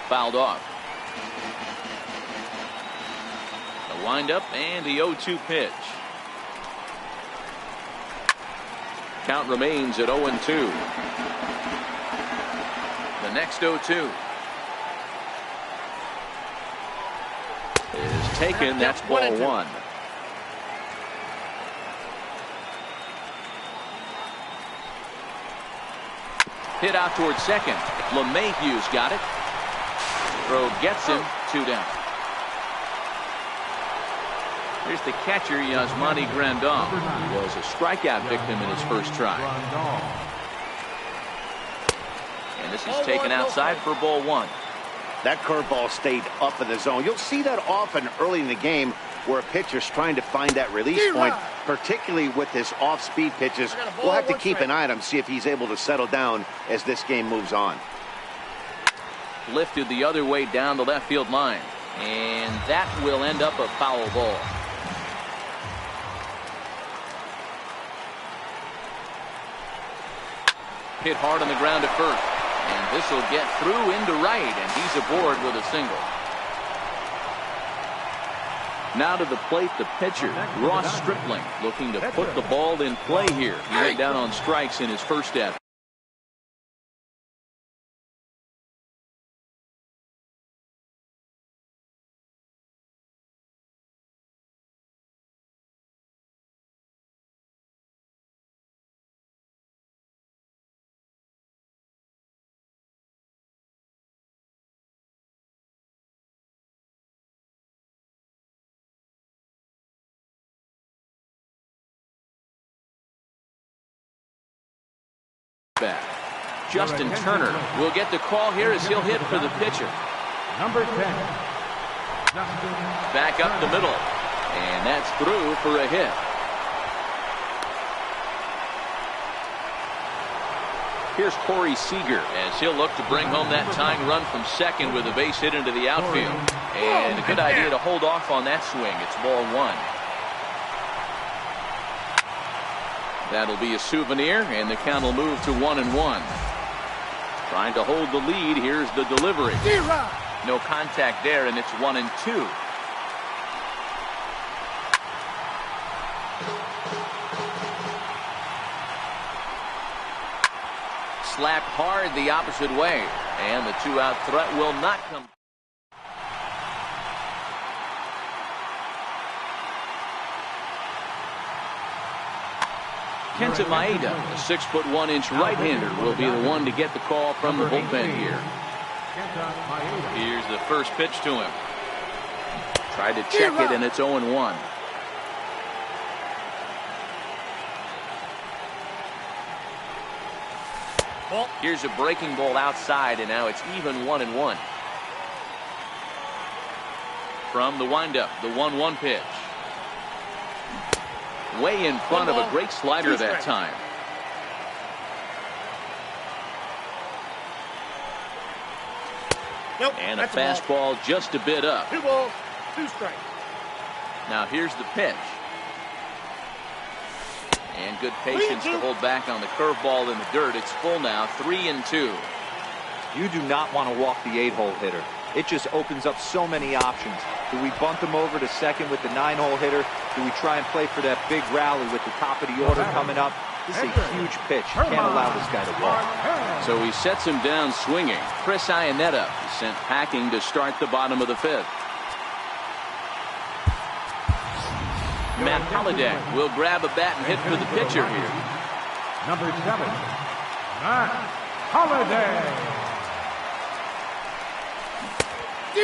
Fouled off. The windup and the 0-2 pitch. count remains at 0-2. The next 0-2 is taken. That's ball 1. Hit out towards second. LeMahieu's got it. Throw gets him. 2 down. Here's the catcher, Yasmani Grandal. He was a strikeout victim in his first try. And this is taken outside for ball 1. That curveball stayed up in the zone. You'll see that often early in the game where a pitcher's trying to find that release point, particularly with his off-speed pitches. We'll have to keep an eye on him, see if he's able to settle down as this game moves on. Lifted the other way down the left field line. And that will end up a foul ball. Hit hard on the ground at first. And this will get through into right, and he's aboard with a single. Now to the plate, the pitcher, Ross Stripling, looking to put the ball in play here. He went down on strikes in his first at. Back. Justin Turner will get the call here as he'll hit for the pitcher. Number 10. Justin. Back up the middle. And that's through for a hit. Here's Corey Seager as he'll look to bring home that tying run from second with a base hit into the outfield. And a good idea to hold off on that swing. It's ball 1. That'll be a souvenir, and the count will move to 1-1. Trying to hold the lead. Here's the delivery. No contact there, and it's 1-2. Slapped hard the opposite way, and the 2-out threat will not come. Kenta Maeda, a 6'1" right-hander, will be the one to get the call from the bullpen here. Here's the first pitch to him. Tried to check it, and it's 0-1. Here's a breaking ball outside, and now it's even 1-1. From the windup, the 1-1 pitch. Way in front of a great slider that time. And a fastball just a bit up. 2 balls, 2 strikes. Now here's the pitch. And good patience to hold back on the curveball in the dirt. It's full now, 3-2. You do not want to walk the 8-hole hitter. It just opens up so many options. Do we bunt him over to second with the 9-hole hitter? Do we try and play for that big rally with the top of the order coming up? This is a huge pitch. You can't allow this guy to walk. So he sets him down swinging. Chris Iannetta is sent packing to start the bottom of the 5th. Matt Holliday will grab a bat and hit for the pitcher here. Number 7. Matt Holliday.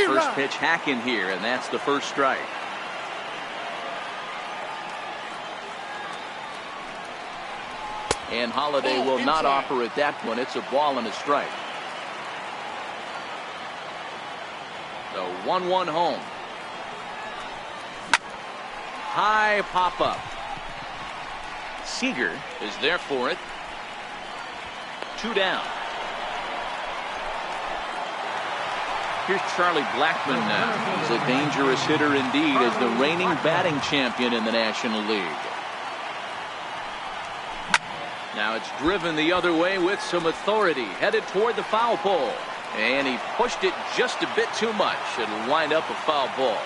First pitch hack in here, and that's the first strike. And Holliday will not offer at that one. It's a ball and a strike. The 1-1 home. High pop up. Seager is there for it. 2 down. Here's Charlie Blackmon now. He's a dangerous hitter indeed as the reigning batting champion in the National League. Now it's driven the other way with some authority, headed toward the foul pole. And he pushed it just a bit too much. It'll wind up a foul ball.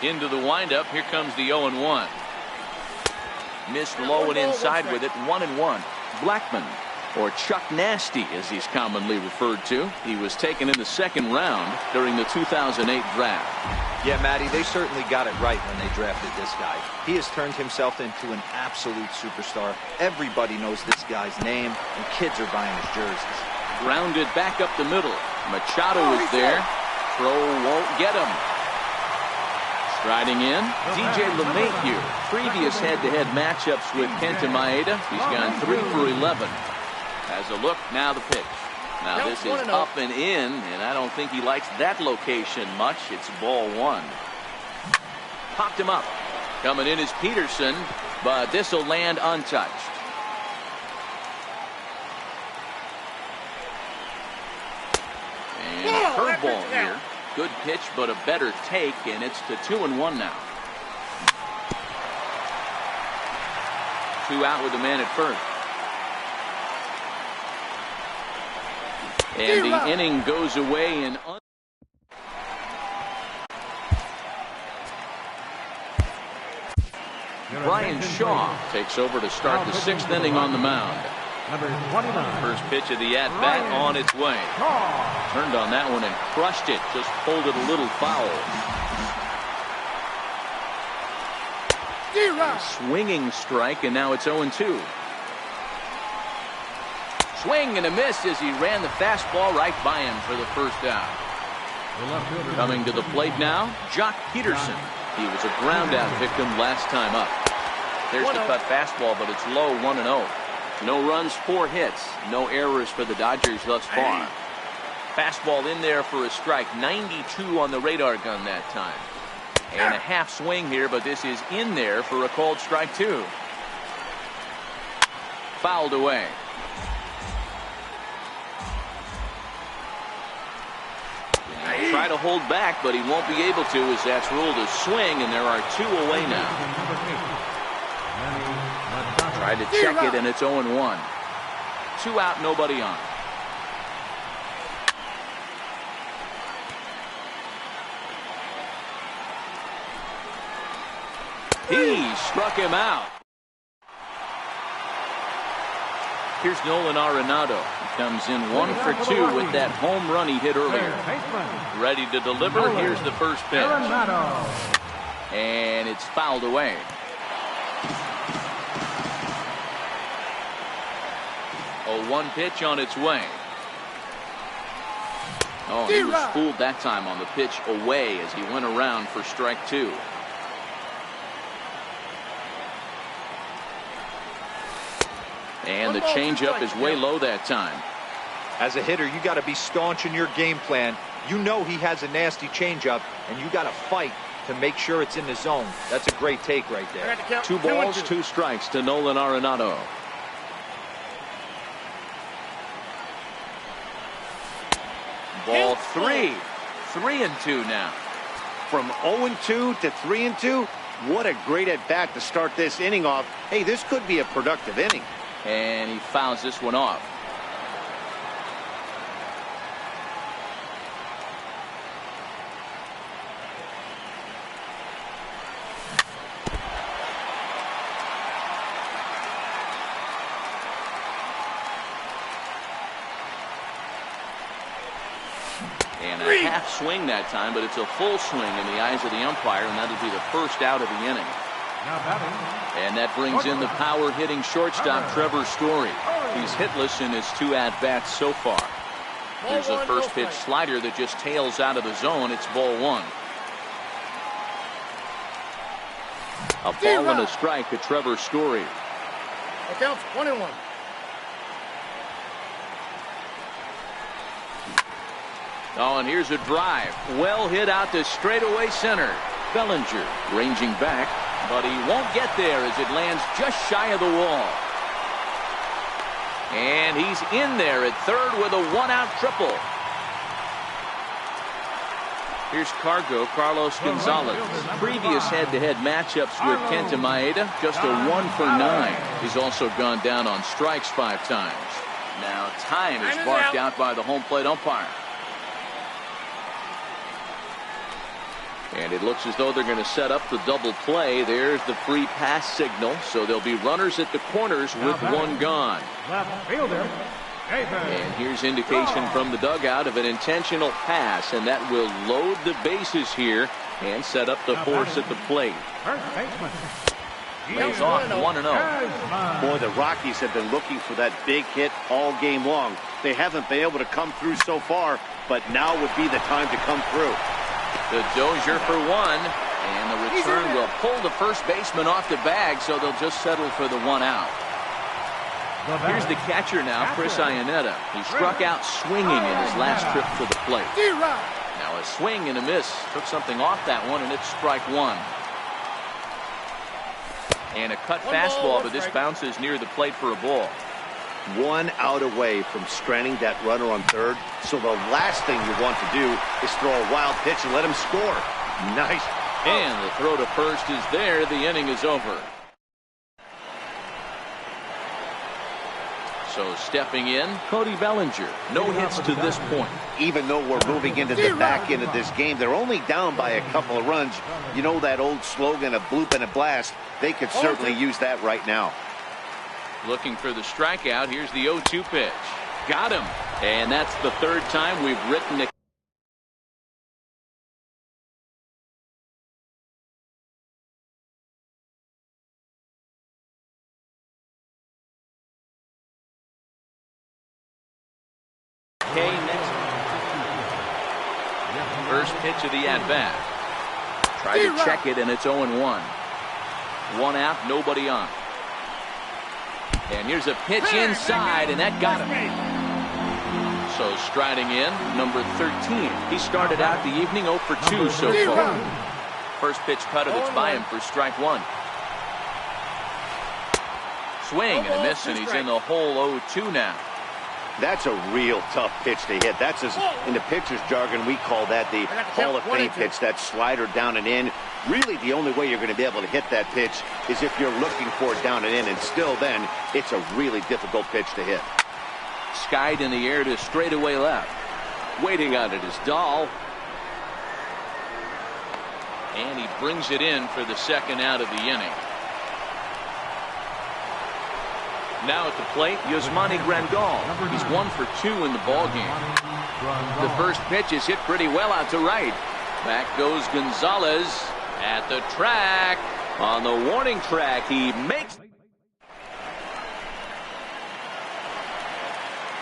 Into the windup, here comes the 0-1. Missed low and inside with it, 1-1. Blackman, or Chuck Nasty as he's commonly referred to. He was taken in the second round during the 2008 draft. Yeah, Matty, they certainly got it right when they drafted this guy. He has turned himself into an absolute superstar. Everybody knows this guy's name, and kids are buying his jerseys. Grounded back up the middle. Machado is there. Throw won't get him. Striding in, DJ LeMahieu. Previous head-to-head matchups with Kenta Maeda. He's gone 3 for 11. As a look, now the pitch. Now this is up and in, and I don't think he likes that location much. It's ball 1. Popped him up. Coming in is Peterson, but this will land untouched. And curveball here. Good pitch, but a better take, and it's to 2-1 now. 2 out with the man at first. And the inning goes away in. Brian Shaw takes over to start the 6th inning on the mound. Number 29. First pitch of the at-bat on its way. Turned on that one and crushed it. Just pulled it a little foul. A swinging strike, and now it's 0-2. Swing and a miss as he ran the fastball right by him for the first out. Coming to the plate now, Jock Peterson. He was a ground-out victim last time up. There's the cut fastball, but it's low, 1-0. No runs, 4 hits. No errors for the Dodgers thus far. Fastball in there for a strike. 92 on the radar gun that time. And a half swing here, but this is in there for a called strike 2. Fouled away. Try to hold back, but he won't be able to as that's ruled a swing, and there are 2 away now. Tried to check it, and it's 0-1. 2 out, nobody on. He struck him out. Here's Nolan Arenado. He comes in 1 for 2 with that home run he hit earlier. Ready to deliver. Here's the first pitch. And it's fouled away. A 1 pitch on its way. Oh, he was fooled that time on the pitch away as he went around for strike 2. And the changeup is way low that time. As a hitter, you got to be staunch in your game plan. You know he has a nasty changeup, and you got to fight to make sure it's in the zone. That's a great take right there. 2 balls, 2 strikes to Nolan Arenado. Ball 3. 3-2 now. From 0-2 to 3-2, what a great at-bat to start this inning off. Hey, this could be a productive inning. And he fouls this one off. And a half swing that time, but it's a full swing in the eyes of the umpire, and that'll be the first out of the inning. And that brings in the power-hitting shortstop, Trevor Story. He's hitless in his 2 at-bats so far. There's a first pitch slider that just tails out of the zone. It's ball 1. A ball and a strike to Trevor Story. It counts 1-1. Oh, and here's a drive. Well hit out to straightaway center. Bellinger ranging back, but he won't get there as it lands just shy of the wall. And he's in there at third with a 1-out triple. Here's Carlos Gonzalez. Previous head-to-head matchups with Kenta Maeda, just a 1 for 9. He's also gone down on strikes 5 times. Now time is barked out by the home plate umpire. And it looks as though they're going to set up the double play. There's the free pass signal. So there'll be runners at the corners with one gone. Left fielder, David. And here's indication from the dugout of an intentional pass. And that will load the bases here and set up the force at the plate. First baseman. Lays off 1-0. Boy, the Rockies have been looking for that big hit all game long. They haven't been able to come through so far, but now would be the time to come through. The Dozier for one, and the return will pull the first baseman off the bag, so they'll just settle for the 1 out. Here's the catcher now, Chris Iannetta. He struck out swinging in his last trip to the plate. Now a swing and a miss. Took something off that one, and it's strike one. And a cut fastball, but this bounces near the plate for a ball. 1 out away from stranding that runner on third. So the last thing you want to do is throw a wild pitch and let him score. Nice. And the throw to first is there. The inning is over. So stepping in, Cody Bellinger. No hits to this point. Even though we're moving into the back end of this game, they're only down by a couple of runs. You know that old slogan, a bloop and a blast. They could certainly use that right now. Looking for the strikeout. Here's the 0-2 pitch. Got him. And that's the third time we've written it. Next. First pitch of the at-bat. Try to check it, and it's 0-1. 1 out, nobody on. And here's a pitch inside, and that got him. So striding in, number 13. He started out the evening 0 for 2 so far. First pitch cutter that's by him for strike one. Swing and a miss, and he's in the hole 0-2 now. That's a real tough pitch to hit. That's, in the pitcher's jargon, we call that the Hall of Fame pitch, that slider down and in. Really, the only way you're going to be able to hit that pitch is if you're looking for it down and in, and still then, it's a really difficult pitch to hit. Skied in the air to straightaway left. Waiting on it is Dahl. And he brings it in for the second out of the inning. Now at the plate, Yasmani Grandal. He's 1 for 2 in the ballgame. The first pitch is hit pretty well out to right. Back goes Gonzalez at the track. On the warning track, he makes.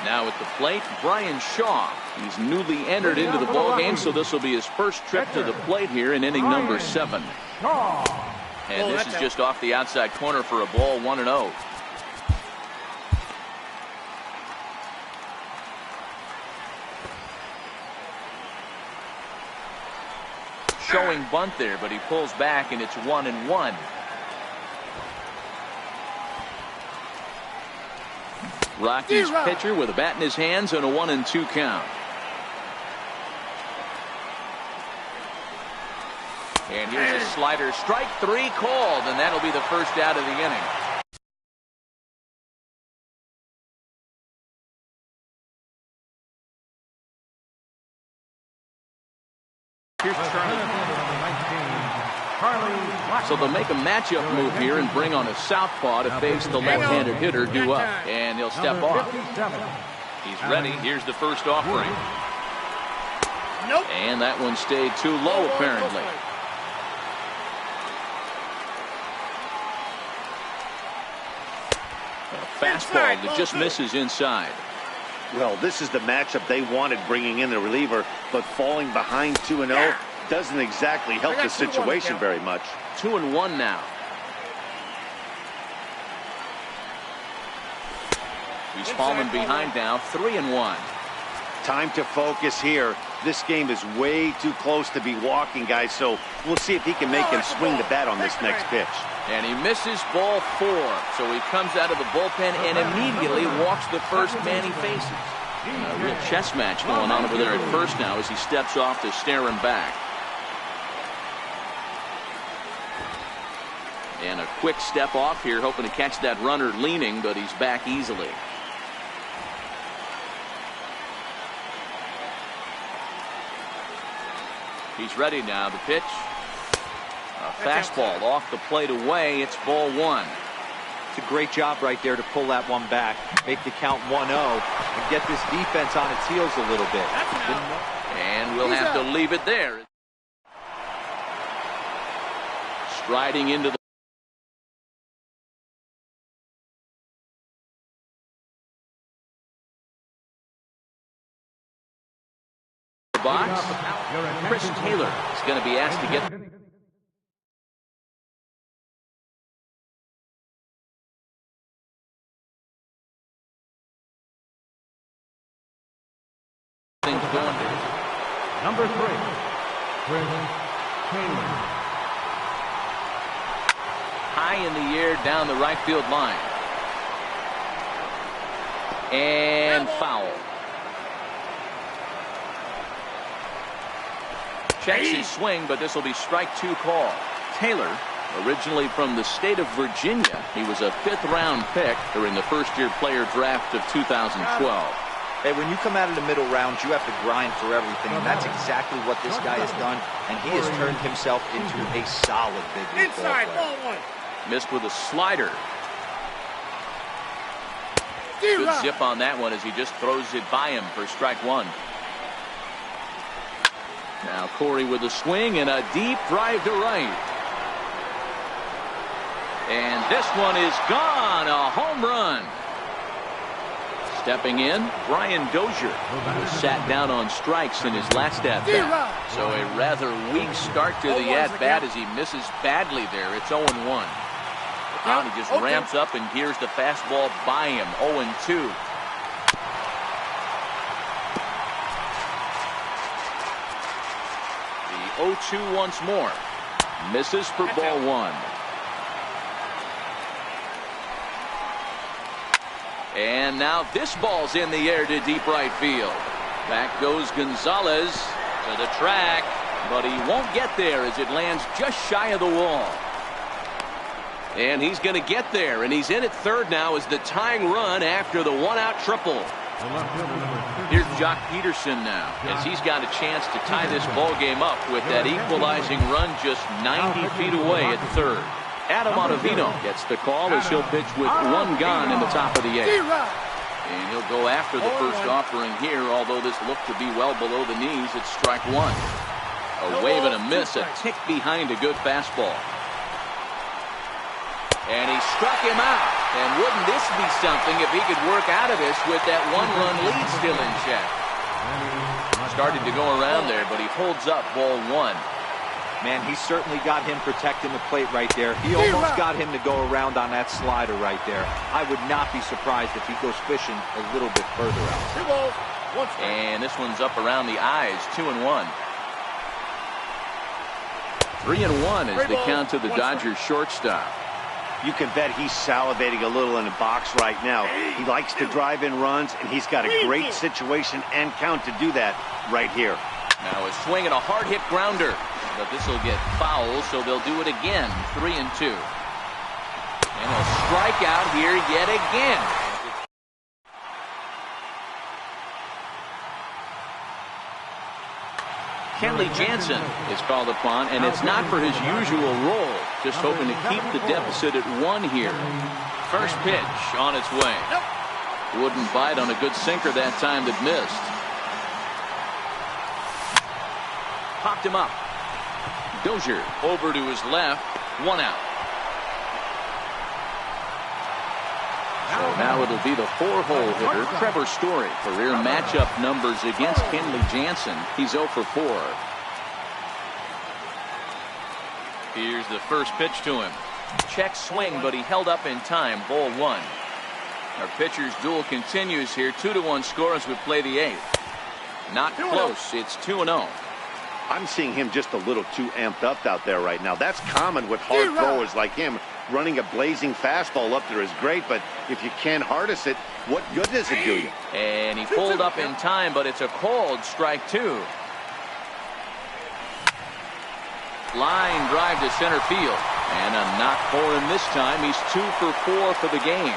Now at the plate, Brian Shaw. He's newly entered into the ballgame, so this will be his first trip to the plate here in inning number 7. And this is just off the outside corner for a ball, 1-0. Showing bunt there, but he pulls back, and it's 1-1. Rockies pitcher with a bat in his hands and a 1-2 count. And here's a slider, strike 3 called, and that'll be the first out of the inning. Here's Charlie. So they'll make a matchup move here and bring on a southpaw to face the left-handed hitter due up. And he'll step off. He's ready. Here's the first offering. And that one stayed too low, apparently. A fastball that just misses inside. Well, this is the matchup they wanted, bringing in the reliever, but falling behind 2-0 doesn't exactly help the situation very much. 2-1 now. He's fallen behind now, 3-1. Time to focus here. This game is way too close to be walking, guys, so we'll see if he can make him swing the bat on this next pitch. And he misses ball 4, so he comes out of the bullpen and immediately walks the first man he faces. A real chess match going on over there at first now as he steps off to stare him back. And a quick step off here, hoping to catch that runner leaning, but he's back easily. He's ready now. The pitch Fastball off the plate away. It's ball one. It's a great job right there to pull that one back, make the count 1-0, and get this defense on its heels a little bit. And we'll have to leave it there. Striding into the box. Chris Taylor is going to be asked to get things going. Number 3, Chris Taylor. High in the air down the right field line. And foul. Checks his swing, but this will be strike 2 call. Taylor, originally from the state of Virginia, he was a 5th-round pick during the first-year player draft of 2012. Hey, when you come out of the middle rounds, you have to grind for everything, and that's exactly what this guy has done, and he has turned himself into a solid big league Inside, ball ball player. 1. Missed with a slider. Good zip on that one as he just throws it by him for strike 1. Now Corey with a swing and a deep drive to right. And this one is gone. A home run. Stepping in, Brian Dozier, who sat down on strikes in his last at-bat. So a rather weak start to the at-bat as he misses badly there. It's 0-1. Now he just ramps up and gears the fastball by him. 0-2. The 0-2 once more. Misses for ball 1. And now this ball's in the air to deep right field. Back goes Gonzalez to the track, but he won't get there as it lands just shy of the wall. And he's going to get there, and he's in at third now as the tying run after the one-out triple. Here's Jock Peterson now, as he's got a chance to tie this ball game up with that equalizing run just 90 feet away at third. Adam Ottavino gets the call as he'll pitch with one gone in the top of the 8th. And he'll go after the first offering here, although this looked to be well below the knees. It's strike 1. A wave and a miss, a tick behind a good fastball. And he struck him out. And wouldn't this be something if he could work out of this with that one-run lead still in check? Started to go around there, but he holds up ball 1. Man, he certainly got him protecting the plate right there. He almost got him to go around on that slider right there. I would not be surprised if he goes fishing a little bit further out. 2 balls, 1 strike. And this one's up around the eyes. 2-1. 3-1 is the count to the Dodgers shortstop. You can bet he's salivating a little in the box right now. He likes to drive in runs, and he's got a great situation and count to do that right here. Now a swing and a hard hit grounder. But this will get foul, so they'll do it again. 3-2. And a strikeout here yet again. Kenley Jansen is called upon, and it's not for his usual role. Just hoping to keep the deficit at 1 here. First pitch on its way. Wouldn't bite on a good sinker that time that missed. Popped him up. Dozier over to his left, 1 out. So now it'll be the 4-hole hitter, Trevor Story. Career matchup numbers against Kenley Jansen. He's 0 for 4. Here's the first pitch to him. Check swing, but he held up in time. Ball 1. Our pitcher's duel continues here. 2-1 score as we play the 8th. Not close. It's 2-0. I'm seeing him just a little too amped up out there right now. That's common with hard throwers like him. Running a blazing fastball up there is great, but if you can't harness it, what good does it do you? And he pulled up in time, but it's a called strike 2. Line drive to center field. And a knock for him this time. He's 2 for 4 for the game.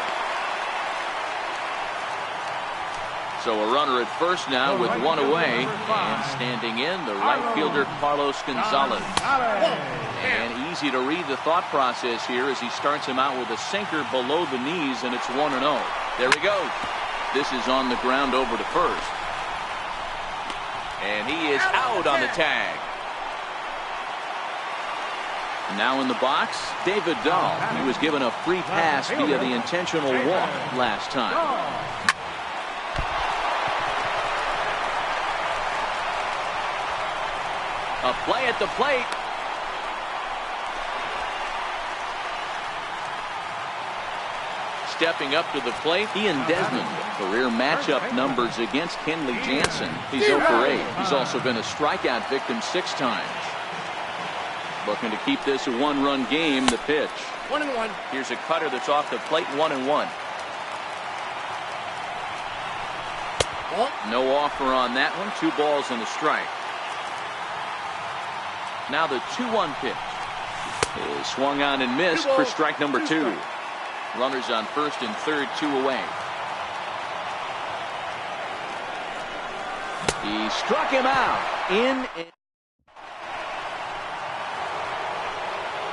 So a runner at first now with one away. And standing in, the right fielder, Carlos Gonzalez. And easy to read the thought process here as he starts him out with a sinker below the knees, and it's 1-0. There he goes. This is on the ground over to first. And he is out on the tag. Now in the box, David Dahl. He was given a free pass via the intentional walk last time. A play at the plate. Stepping up to the plate, Ian Desmond. Career matchup numbers against Kenley Jansen. He's 0 for 8. He's also been a strikeout victim 6 times. Looking to keep this a 1-run game. The pitch. 1-1. Here's a cutter that's off the plate. 1-1. No offer on that one. 2 balls and a strike. Now the 2-1 pitch is swung on and missed for strike number 2. Runners on first and third, 2 away. He struck him out.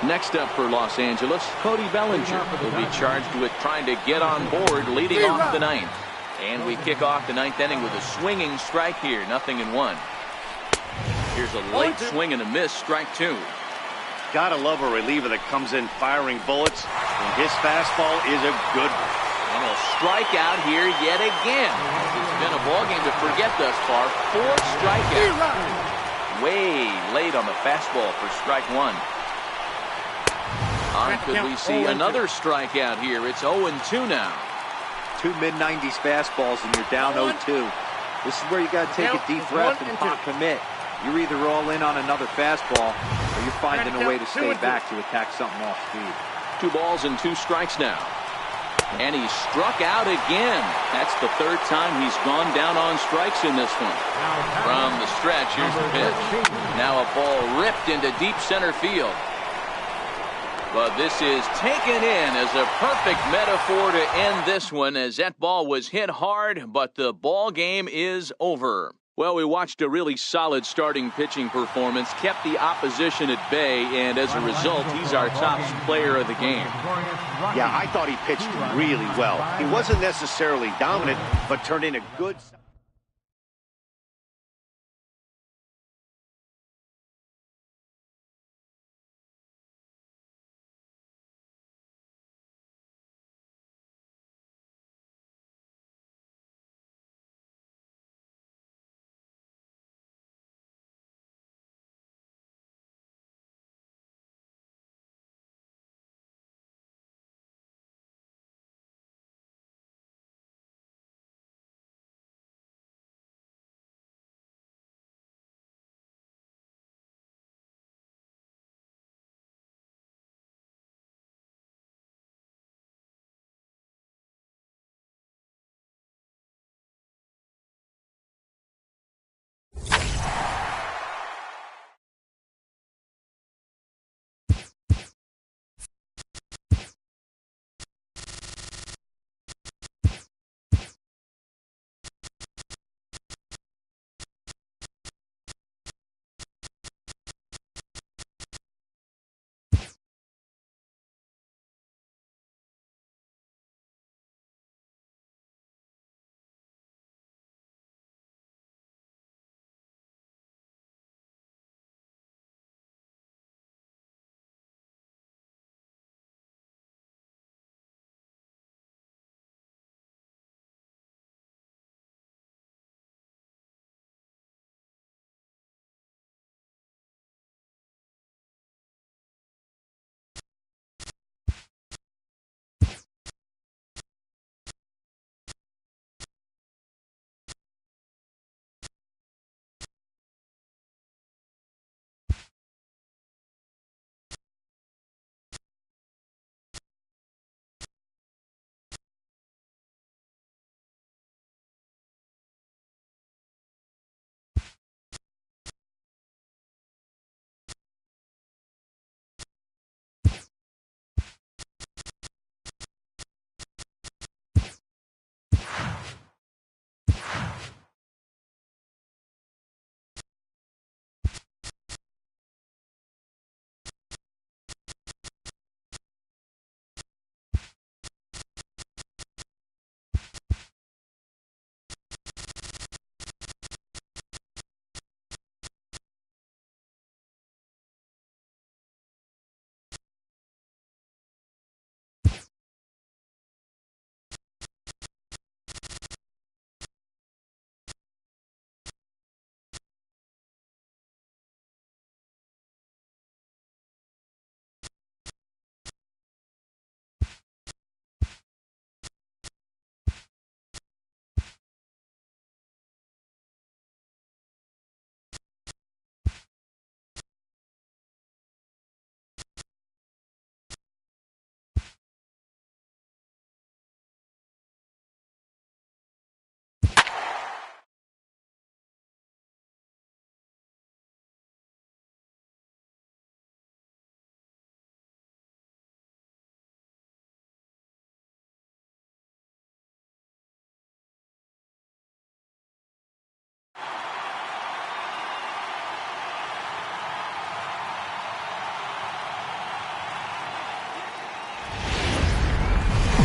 Next up for Los Angeles, Cody Bellinger will be charged with trying to get on board leading off the 9th. And we kick off the 9th inning with a swinging strike here, 0-1. Here's a late swing and a miss, strike 2. Gotta love a reliever that comes in firing bullets, and his fastball is a good one. And a strikeout here yet again. It's been a ballgame to forget thus far. 4 strikeouts. Way late on the fastball for strike 1. Could we see another strikeout here? It's 0-2 now. 2 mid-90s fastballs and you're down 0-2. This is where you got to take a deep breath and commit. You're either all in on another fastball or you're finding a way to stay back to attack something off speed. 2 balls and 2 strikes now. And he struck out again. That's the 3rd time he's gone down on strikes in this one. From the stretch, here's the pitch. Now a ball ripped into deep center field. But this is taken in as a perfect metaphor to end this one, as that ball was hit hard, but the ball game is over. Well, we watched a really solid starting pitching performance, kept the opposition at bay, and as a result, he's our top player of the game. Yeah, I thought he pitched really well. He wasn't necessarily dominant, but turned in a good...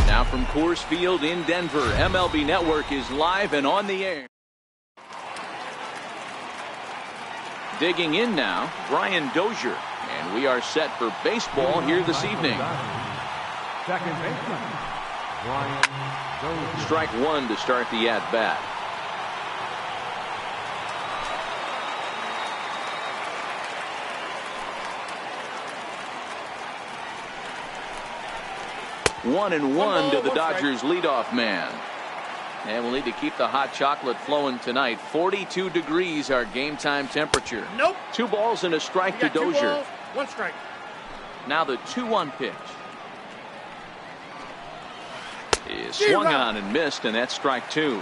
Now from Coors Field in Denver, MLB Network is live and on the air. Digging in now, Brian Dozier. And we are set for baseball here this evening. Second baseman, Brian Dozier. Strike one to start the at-bat. One and one to the Dodgers leadoff man. And we'll need to keep the hot chocolate flowing tonight. 42 degrees our game time temperature. Nope. 2 balls and a strike to Two Dozier. balls, 1 strike. Now the 2-1 pitch. He swung on and missed, and that's strike 2.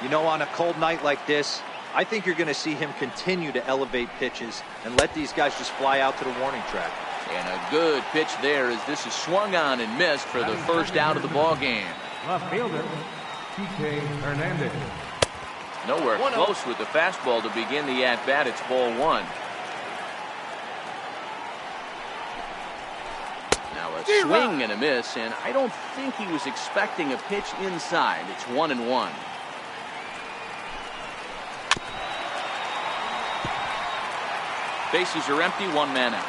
You know, on a cold night like this, I think you're going to see him continue to elevate pitches and let these guys just fly out to the warning track. And a good pitch there as this is swung on and missed for the first out of the ball game. Left fielder, P.K. Hernandez. Nowhere close with the fastball to begin the at-bat. It's ball 1. Now a swing and a miss, and I don't think he was expecting a pitch inside. It's 1-1. Bases are empty, 1 man out.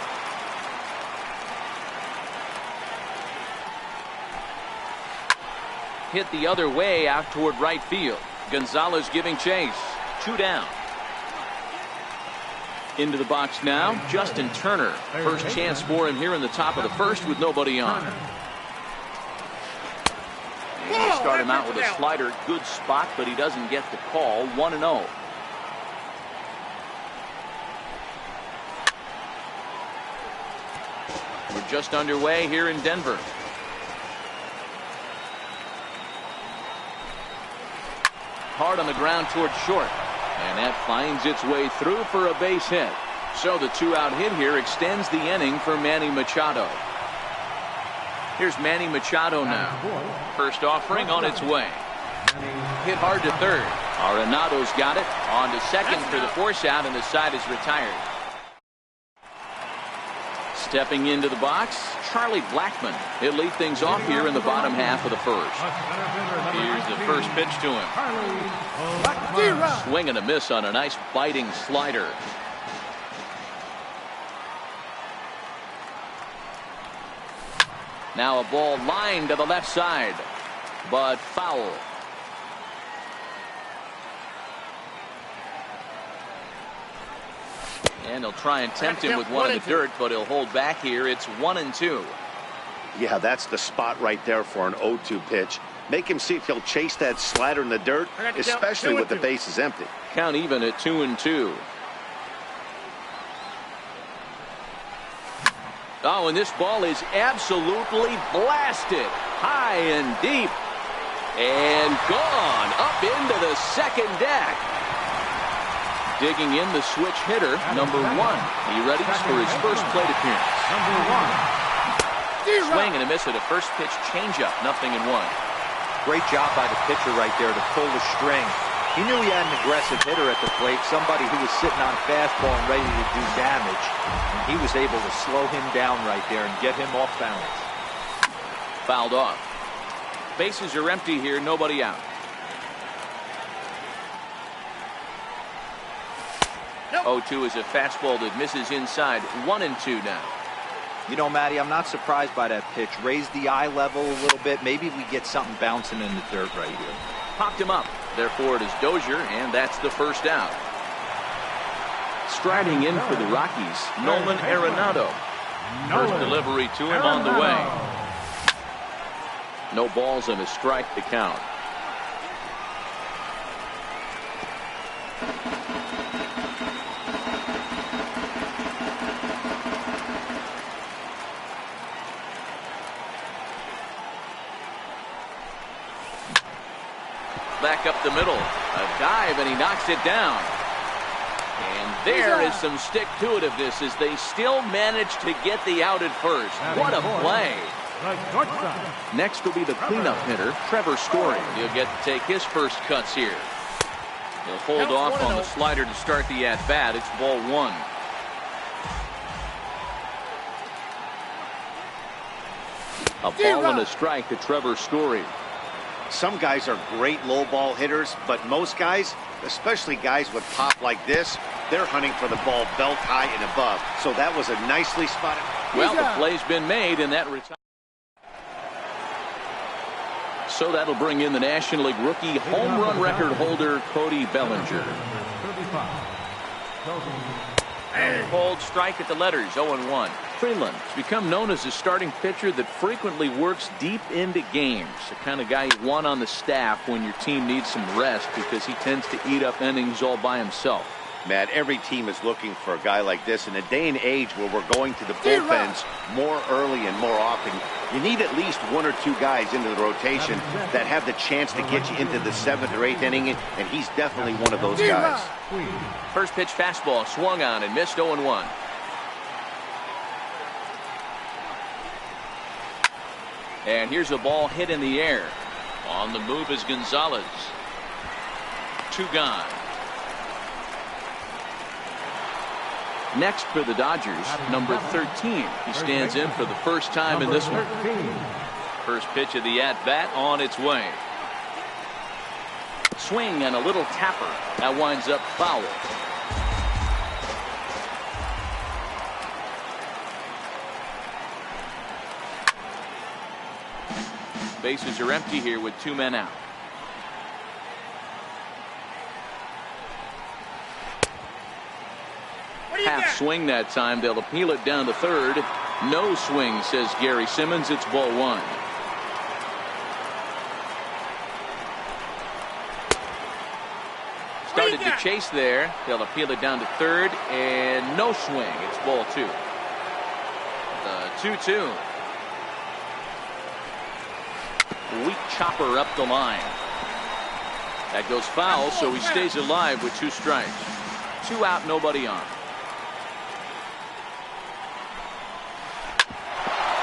Hit the other way out toward right field. Gonzalez giving chase. 2 down. Into the box now, Justin Turner. First chance for him here in the top of the first with nobody on. And you start him out with a slider. Good spot, but he doesn't get the call. 1-0. We're just underway here in Denver. Hard on the ground towards short. And that finds its way through for a base hit. So the 2-out hit here extends the inning for Manny Machado. Here's Manny Machado now. First offering on its way. Hit hard to third. Arenado's got it. On to second for the force out, and the side is retired. Stepping into the box, Charlie Blackmon. He'll lead things off here in the bottom half of the first. Here's the first pitch to him. Swing and a miss on a nice biting slider. Now a ball lined to the left side, but foul. And he'll try and tempt him with one in the dirt, but he'll hold back here. It's 1-2. Yeah, that's the spot right there for an 0-2 pitch. Make him see if he'll chase that slider in the dirt, especially with the bases empty. Count even at 2-2. Oh, and this ball is absolutely blasted. High and deep. And gone up into the second deck. Digging in the switch hitter, number 1. He readies for his first plate appearance. Number 1. Swing and a miss at a first pitch changeup, 0-1. Great job by the pitcher right there to pull the string. He knew he had an aggressive hitter at the plate, somebody who was sitting on fastball and ready to do damage. And he was able to slow him down right there and get him off balance. Fouled off. Bases are empty here, nobody out. 0-2 is a fastball that misses inside. 1-2 now. You know, Matty, I'm not surprised by that pitch. Raise the eye level a little bit. Maybe we get something bouncing in the dirt right here. Popped him up. Therefore, it is Dozier, and that's the first out. Striding in for the Rockies, Nolan Arenado. First delivery to him on the way. No balls and a strike to count. Back up the middle. A dive, and he knocks it down. And there is some stick-to-itiveness as they still manage to get the out at first. What a play. Next will be the cleanup hitter, Trevor Story. He'll get to take his first cuts here. He'll hold off on the slider to start the at-bat. It's ball 1. A ball and a strike to Trevor Story. Some guys are great low ball hitters, but most guys, especially guys with pop like this, they're hunting for the ball belt high and above. So that was a nicely spotted. Well, the play's been made, and that retires. So that'll bring in the National League rookie home run record holder, Cody Bellinger. Cold strike at the letters, 0-1. Freeland's become known as a starting pitcher that frequently works deep into games. The kind of guy you want on the staff when your team needs some rest because he tends to eat up innings all by himself. Matt, every team is looking for a guy like this in a day and age where we're going to the bullpens more early and more often. You need at least one or two guys into the rotation that have the chance to get you into the 7th or 8th inning, and he's definitely one of those guys. First pitch fastball swung on and missed, 0-1. And here's a ball hit in the air. On the move is Gonzalez. 2 gone. Next for the Dodgers, number 13. He stands in for the first time in this one. First pitch of the at-bat on its way. Swing and a little tapper. That winds up foul. Bases are empty here with 2 men out. Half swing that time. They'll appeal it down to third. No swing, says Gary Simmons. It's ball 1. Started to chase there. They'll appeal it down to third, and no swing. It's ball 2. The 2-2. Weak chopper up the line. That goes foul, so he stays alive with 2 strikes. 2 out, nobody on.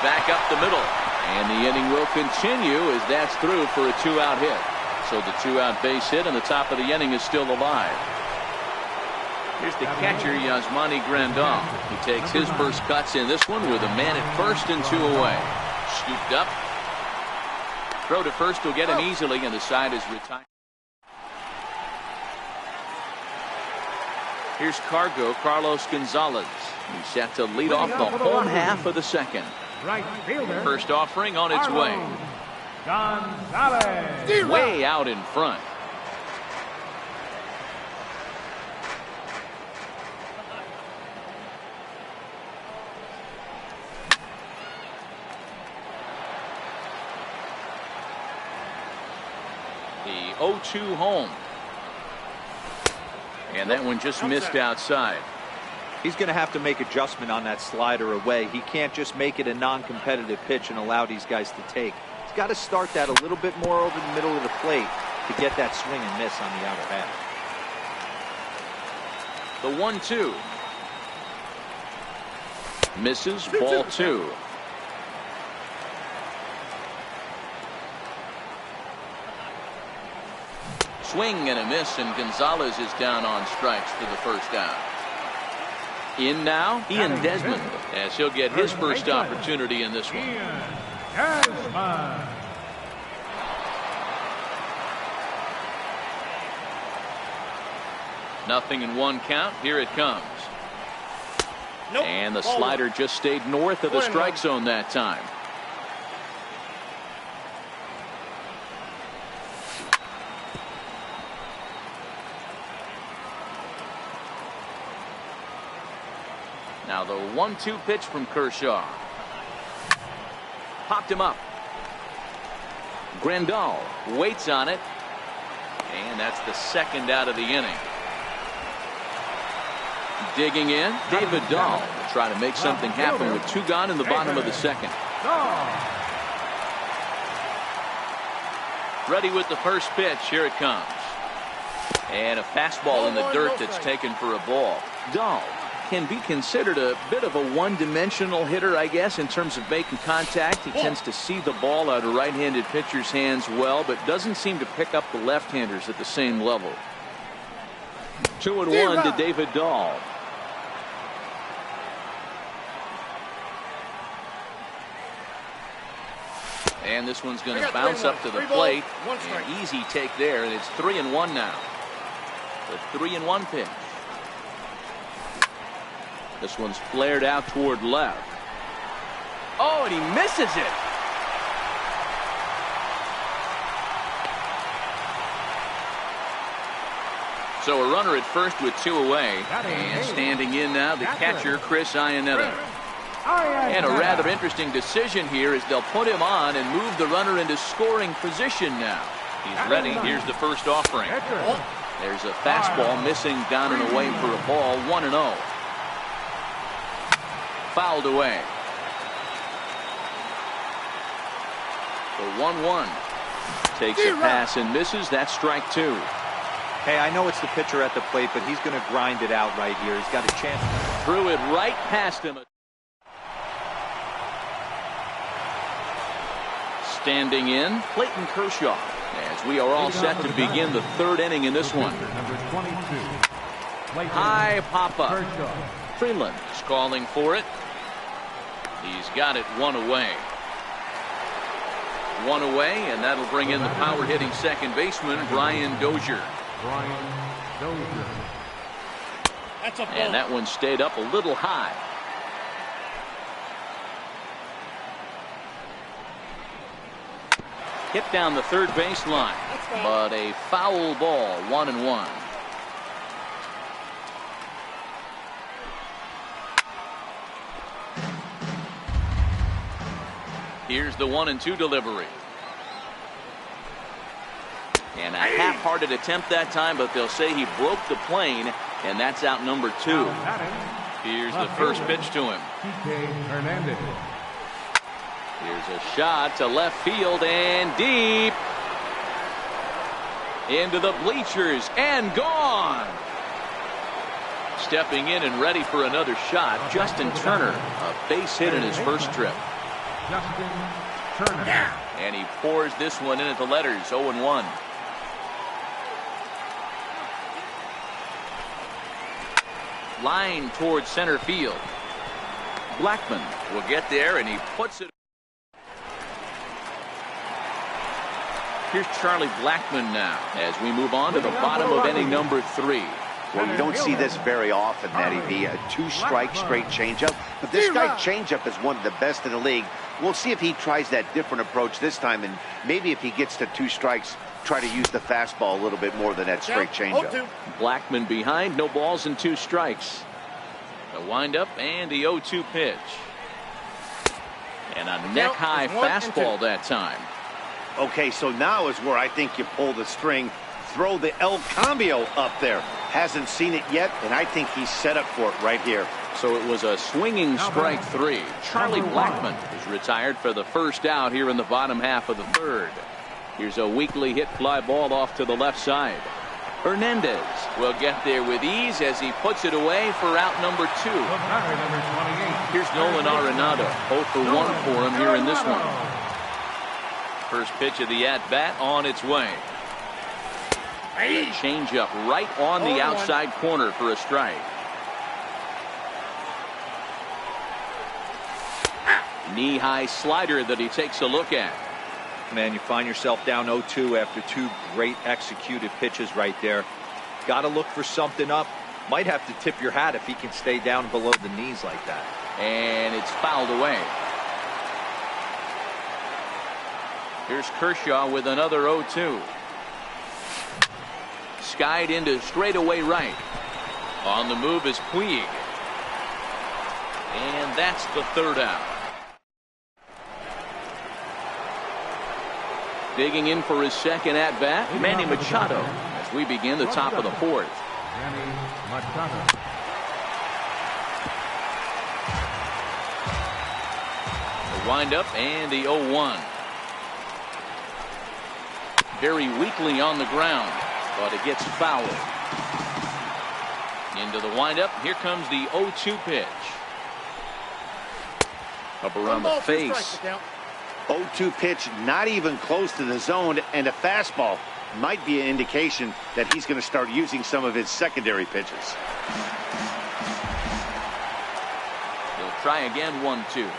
Back up the middle, and the inning will continue as that's through for a 2-out hit. So the 2-out base hit and the top of the inning is still alive. Here's the catcher, Yasmani Grandal. He takes his first cuts in this one with a man at first and 2 away. Scooped up. Throw to first will get him easily, and the side is retired. Here's Carlos Gonzalez. He's set to lead off the home half of the second. Right fielder. First offering on its way. Gonzalez. Way out in front. The 0-2 home. And that one just missed outside. He's going to have to make adjustment on that slider away. He can't just make it a non-competitive pitch and allow these guys to take. He's got to start that a little bit more over the middle of the plate to get that swing and miss on the outer half. The 1-2. Misses, ball 2. Swing and a miss, and Gonzalez is down on strikes for the first out. In now, Ian Desmond, as he'll get his first opportunity in this one. Nothing in 1 count. Here it comes. And the slider just stayed north of the strike zone that time. Now the 1-2 pitch from Kershaw. Popped him up. Grandal waits on it. And that's the second out of the inning. Digging in, David Dahl will try to make something happen with 2 gone in the bottom of the second. Ready with the first pitch. Here it comes. And a fastball in the dirt that's taken for a ball. Dahl can be considered a bit of a one-dimensional hitter, I guess, in terms of making contact. He tends to see the ball out of right-handed pitchers' hands well, but doesn't seem to pick up the left-handers at the same level. 2-1 to David Dahl. And this one's going to bounce up to the plate. An easy take there, and it's 3-1 now. The 3-1 pitch. This one's flared out toward left. Oh, and he misses it. So a runner at first with 2 away. And standing in now, the catcher, Chris Iannetta. And a rather interesting decision here as they'll put him on and move the runner into scoring position now. He's ready. Here's the first offering. There's a fastball missing down and away for a ball. 1-0. Fouled away. The 1-1. Takes a pass and misses. That's strike 2. Hey, I know it's the pitcher at the plate, but he's going to grind it out right here. He's got a chance. Threw it right past him. Standing in, Clayton Kershaw, as we are all set to begin the 3rd inning in this one. High pop-up. Freeland is calling for it. He's got it 1 away. 1 away, and that'll bring in the power-hitting second baseman, Brian Dozier. And that one stayed up a little high. Hit down the third baseline, but a foul ball. 1-1. Here's the 1-2 delivery. And a half-hearted attempt that time, but they'll say he broke the plane, and that's out number 2. Here's the first pitch to him. Here's a shot to left field and deep. Into the bleachers and gone. Stepping in and ready for another shot, Justin Turner. A base hit in his first trip. Justin Turner. And he pours this one in at the letters. 0-1. Line towards center field. Blackman will get there, and he puts it. Here's Charlie Blackman now as we move on to the bottom of inning number 3. Well, you don't see this very often, Matty V. A 2-strike straight changeup. But this guy's changeup is one of the best in the league. We'll see if he tries that different approach this time, and maybe if he gets to 2 strikes, try to use the fastball a little bit more than that straight changeup. Blackman behind, no balls and 2 strikes. The windup and the 0-2 pitch. And a neck-high fastball that time. Okay, so now is where I think you pull the string. Throw the El Cambio up there. Hasn't seen it yet, and I think he's set up for it right here. So it was a swinging strike 3. Charlie Blackman is retired for the first out here in the bottom half of the 3rd. Here's a weakly hit fly ball off to the left side. Hernandez will get there with ease as he puts it away for out number 2. Here's Nolan Arenado. 0 for 1 for him here in this one. First pitch of the at-bat on its way. Change up right on the outside corner for a strike. Knee-high slider that he takes a look at. Man, you find yourself down 0-2 after 2 great executed pitches right there. Got to look for something up. Might have to tip your hat if he can stay down below the knees like that. And it's fouled away. Here's Kershaw with another 0-2. Skied into straightaway right. On the move is Puig. And that's the 3rd out. Digging in for his second at-bat, Manny Machado, as we begin the top of the 4th. Manny Machado. The windup and the 0-1. Very weakly on the ground, but it gets fouled. Into the windup. Here comes the 0-2 pitch. Up around the face. 0-2 pitch, not even close to the zone, and a fastball might be an indication that he's going to start using some of his secondary pitches. He'll try again. 1-2.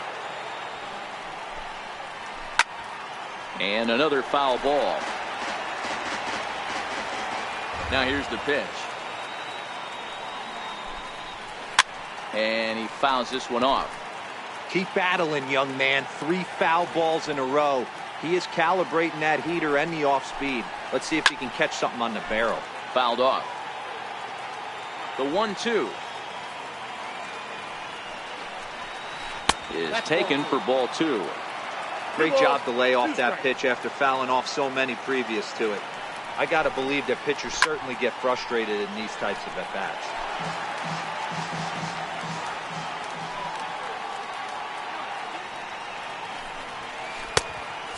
And another foul ball. Now here's the pitch. And he fouls this one off. Keep battling, young man. 3 foul balls in a row. He is calibrating that heater and the off speed. Let's see if he can catch something on the barrel. Fouled off. The 1-2 is taken for ball 2. Great job to lay off that pitch after fouling off so many previous to it. I got to believe that pitchers certainly get frustrated in these types of at-bats.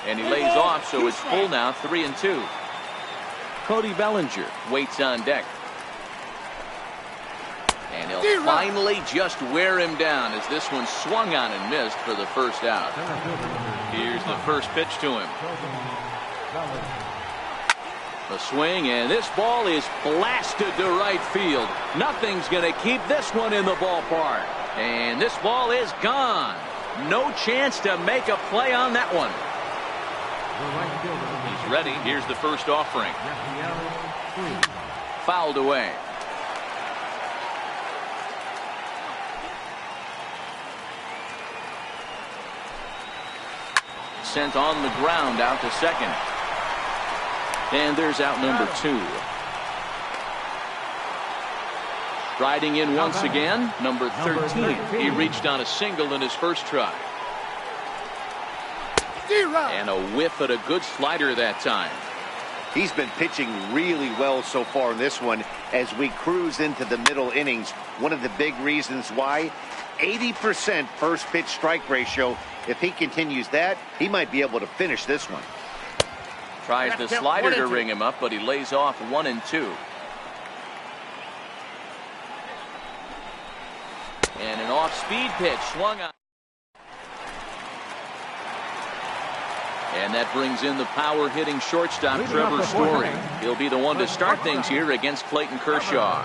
And he lays off, so it's full now, 3-2. Cody Bellinger waits on deck. And he'll finally just wear him down as this one swung on and missed for the first out. Here's the first pitch to him. The swing, and this ball is blasted to right field. Nothing's going to keep this one in the ballpark. And this ball is gone. No chance to make a play on that one. He's ready. Here's the first offering. Fouled away. Sent on the ground out to second. And there's out number 2. Riding in once again, number 13. He reached on a single in his first try. And a whiff at a good slider that time. He's been pitching really well so far in this one as we cruise into the middle innings. One of the big reasons why, 80% first pitch strike ratio. If he continues that, he might be able to finish this one. Tries the slider to ring him up, but he lays off 1-2. And an off-speed pitch swung on. And that brings in the power-hitting shortstop, Trevor Story. He'll be the one to start things here against Clayton Kershaw.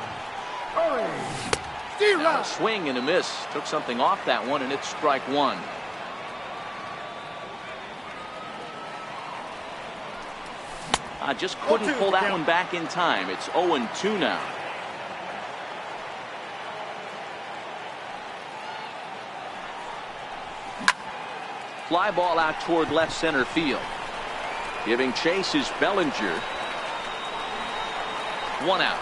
Now a swing and a miss. Took something off that one, and it's strike 1. I just couldn't pull that one back in time. It's 0-2 now. Fly ball out toward left center field. Giving chase is Bellinger. 1 out.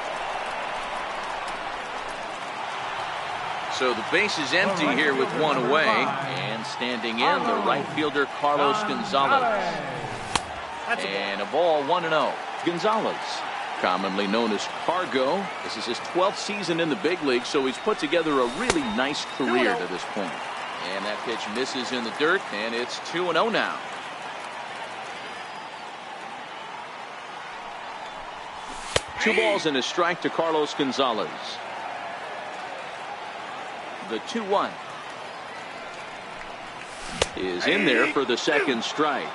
So the base is empty here with 1 away. And standing in, the right fielder, Carlos Gonzalez. And a ball, 1-0. Gonzalez, commonly known as Cargo. This is his 12th season in the big league, so he's put together a really nice career to this point. And that pitch misses in the dirt, and it's 2-0 now. Two balls and a strike to Carlos Gonzalez. The 2-1 is in there for the second strike.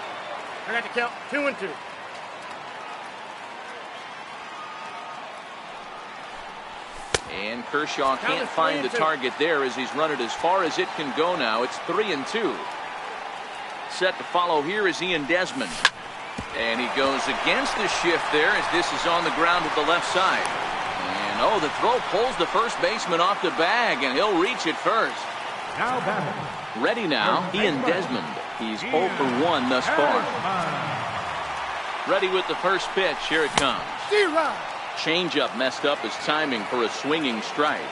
I got to count 2-2. And Kershaw can't find the target there as he's run it as far as it can go now. It's 3-2. Set to follow here is Ian Desmond. And he goes against the shift there as this is on the ground at the left side. And oh, the throw pulls the first baseman off the bag, and he'll reach it first. Now batting. Ready now, Ian Desmond. He's 0 for 1 thus far. Ready with the first pitch. Here it comes. Changeup messed up his timing for a swinging strike.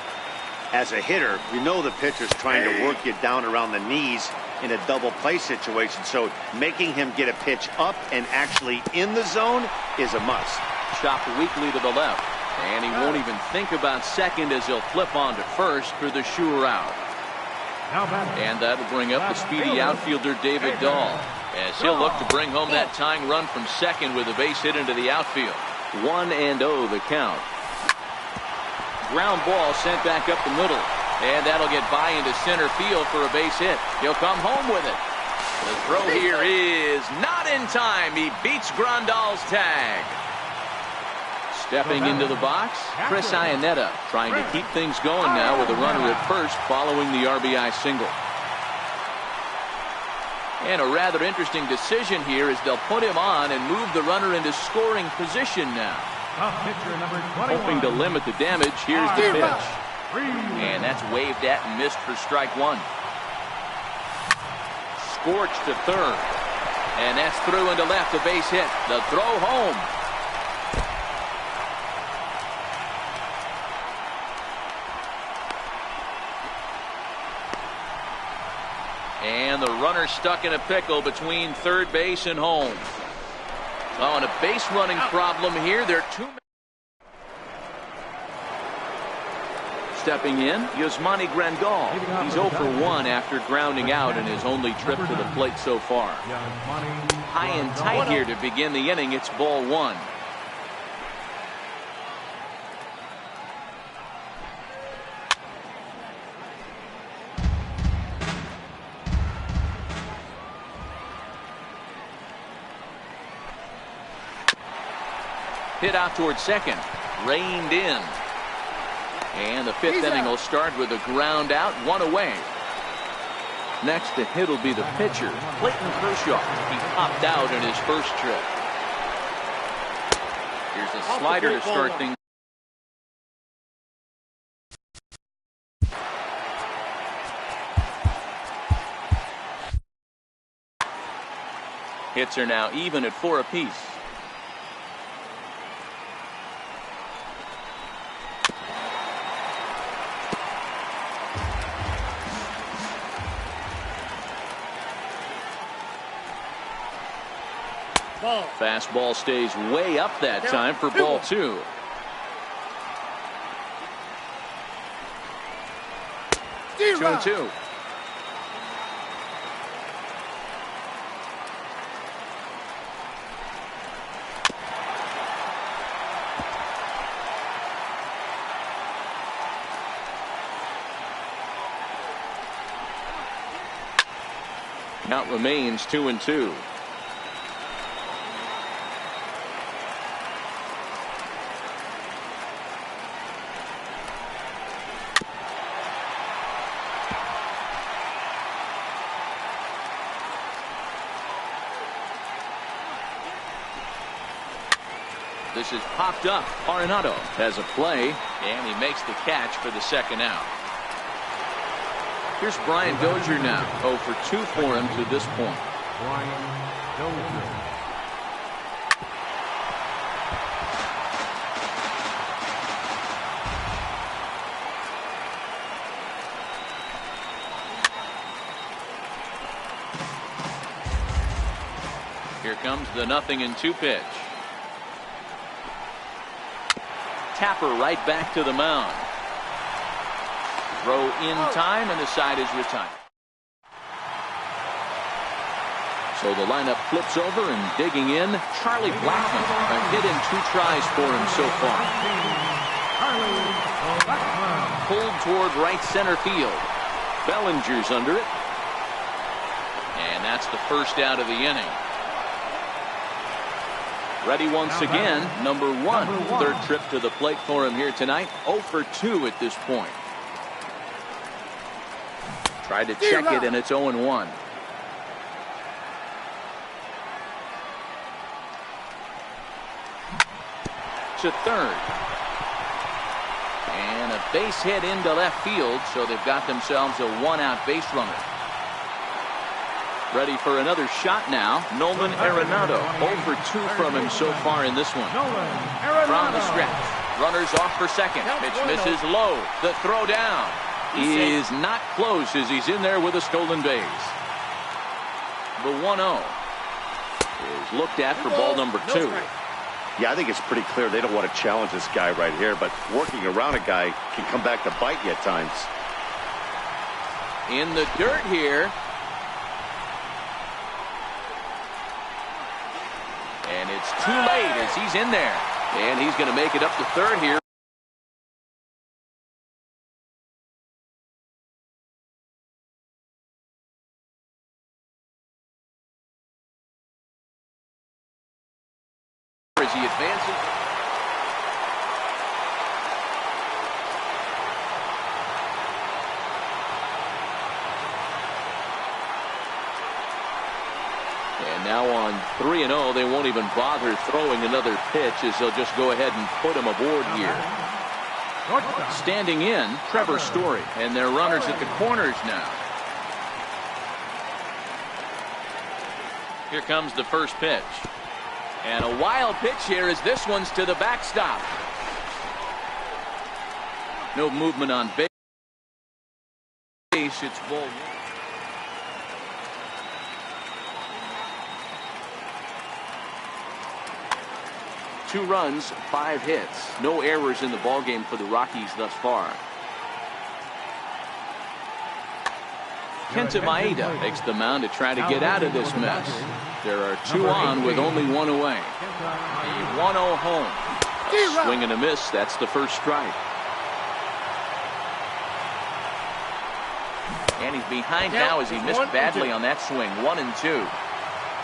As a hitter, you know the pitcher's trying to work you down around the knees in a double play situation, so making him get a pitch up and actually in the zone is a must. Chopped weakly to the left, and he won't even think about second as he'll flip on to first for the sure out. And that'll bring up the speedy outfielder David Dahl, as he'll look to bring home that tying run from second with a base hit into the outfield. 1-0 the count. Ground ball sent back up the middle, and that'll get by into center field for a base hit. He'll come home with it. The throw here is not in time. He beats Grandal's tag. Stepping into the box, Chris Iannetta trying to keep things going now with a runner at first following the RBI single. And a rather interesting decision here as they'll put him on and move the runner into scoring position now. Pitcher number 21. Hoping to limit the damage. Here's the pitch. And that's waved at and missed for strike one. Scorched to third. And that's through into left, a base hit. The throw home. And the runner stuck in a pickle between third base and home. Oh, and a base running problem here. There are two. Stepping in, Yasmani Grandal. He's 0 for 1 after grounding out in his only trip to the plate so far. High and tight here to begin the inning. It's ball one. Hit out towards second. Reined in. And the fifth inning will start with a ground out, one away. Next to hit will be the pitcher, Clayton Kershaw. He popped out in his first trip. Here's a slider to start things. Hits are now even at 4 apiece. Fastball stays way up that time for ball two. Two and two. Count remains 2 and 2. This is popped up. Arenado has a play, and he makes the catch for the second out. Here's Brian Dozier now. 0 for 2 for him to this point. Brian Dozier. Here comes the 0-2 pitch. Tapper right back to the mound. Throw in time, and the side is retired. So the lineup flips over, and digging in, Charlie Blackmon. A hit in 2 tries for him so far. Pulled toward right center field. Bellinger's under it. And that's the first out of the inning. Ready once again, number one. Third trip to the plate for him here tonight. 0 for 2 at this point. Tried to check it, and it's 0-1. To third. And a base hit into left field, so they've got themselves a 1-out base runner. Ready for another shot now. Nolan Arenado. 0 for 2 from him so far in this one. From the stretch. Runners off for second. Pitch misses low. The throw down. He is not close as he's in there with a stolen base. The 1-0 is looked at for ball number 2. Yeah, I think it's pretty clear they don't want to challenge this guy right here, but working around a guy can come back to bite you at times. In the dirt here. And it's too late as he's in there. And he's going to make it up to third here. As he advances. Now on 3-0, they won't even bother throwing another pitch as they'll just go ahead and put him aboard here. Standing in, Trevor Story, and their runners at the corners now. Here comes the first pitch. And a wild pitch here as this one's to the backstop. No movement on base. It's ball. Two runs, 5 hits. No errors in the ballgame for the Rockies thus far. Kenta Maeda takes the mound to try to get out of this mess. There are 2 on with only 1 away. A 1-0 home. A swing and a miss. That's the first strike. And he's behind now as he missed badly on that swing. 1-2.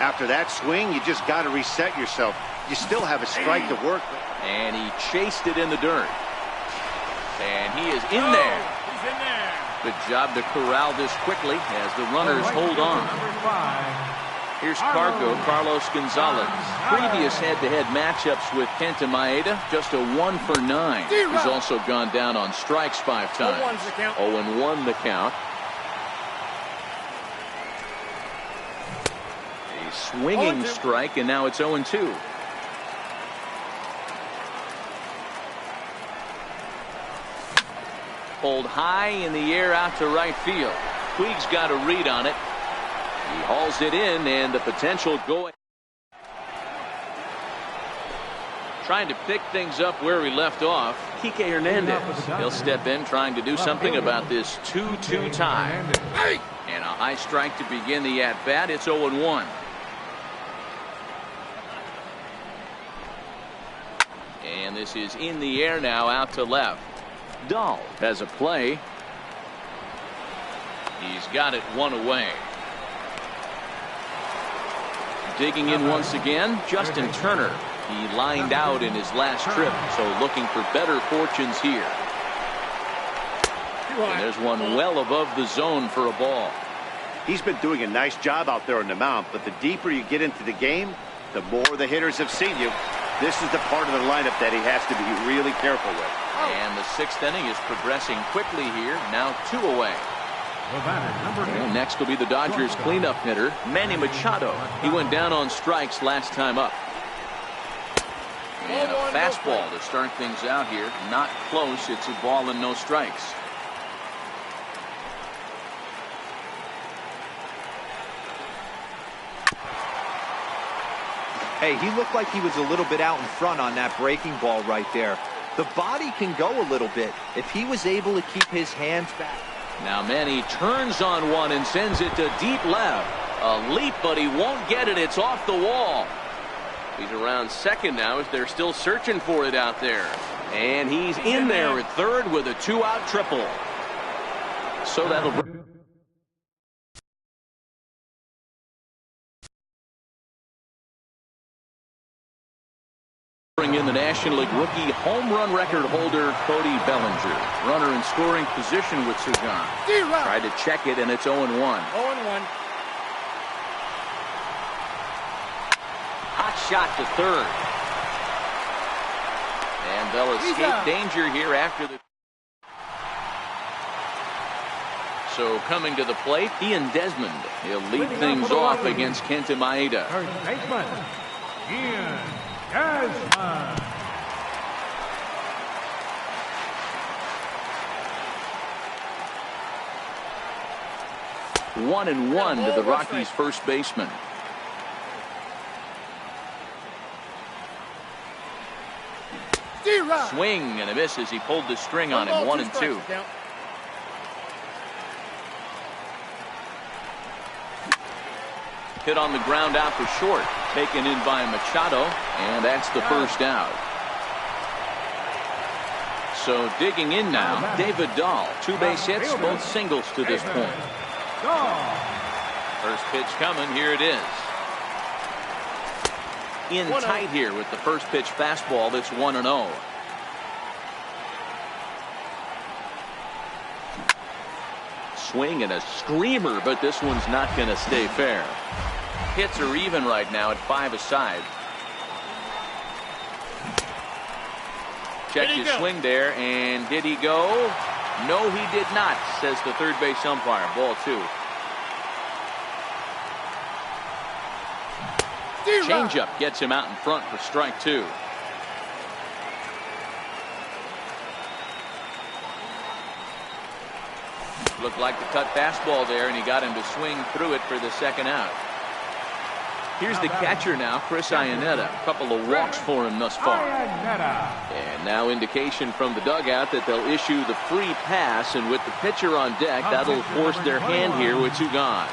After that swing, you just got to reset yourself. You still have a strike to work with. And he chased it in the dirt. And he is in there. He's in there. Good job to corral this quickly as the runners hold on. Here's Carlos Gonzalez. Previous head-to-head matchups with Kenta Maeda, just a 1 for 9. He's also gone down on strikes 5 times. 0-1 the count. A swinging strike, and now it's 0-2. Pulled high in the air out to right field. Puig's got a read on it. He hauls it in, and the potential going. Trying to pick things up where he left off. Kike Hernandez. He'll step in trying to do something about this 2-2 tie. And a high strike to begin the at-bat. It's 0-1. And this is in the air now out to left. Dahl has a play. He's got it 1 away. Digging in once again, Justin Turner. He lined out in his last trip, so looking for better fortunes here. And there's one well above the zone for a ball. He's been doing a nice job out there on the mound, but the deeper you get into the game, the more the hitters have seen you. This is the part of the lineup that he has to be really careful with. And the 6th inning is progressing quickly here. Now 2 away. And next will be the Dodgers cleanup hitter, Manny Machado. He went down on strikes last time up. And a fastball to start things out here. Not close. It's a ball and no strikes. Hey, he looked like he was a little bit out in front on that breaking ball right there. The body can go a little bit if he was able to keep his hands back. Now Manny turns on one and sends it to deep left. A leap, but he won't get it. It's off the wall. He's around second now as they're still searching for it out there. And he's in there at third with a 2-out triple. So that'll bring in the National League rookie home run record holder Cody Bellinger. Runner in scoring position with Sagan. Tried to check it, and it's 0-1. 0-1. Hot shot to third. And they'll escape danger here after the. So coming to the plate, Ian Desmond. He'll lead things off against Kenta Maeda. First baseman, Ian Desmond. One and one to the Rockies' first baseman. Swing and a miss as he pulled the string on him. 1-2. Hit on the ground out for short. Taken in by Machado, and that's the first out. So digging in now, David Dahl. 2 base hits, both singles to this point. First pitch coming. Here it is. In tight here with the first pitch fastball. That's 1-0. Swing and a screamer, but this one's not going to stay fair. hits are even right now at 5 aside. Checked his swing there, and did he go? No, he did not, says the third base umpire. Ball 2. Changeup gets him out in front for strike 2. Looked like the cut fastball there, and he got him to swing through it for the second out. Here's the catcher now, Chris Iannetta. A couple of walks for him thus far. And now indication from the dugout that they'll issue the free pass, and with the pitcher on deck, that'll force their hand here with 2 gone.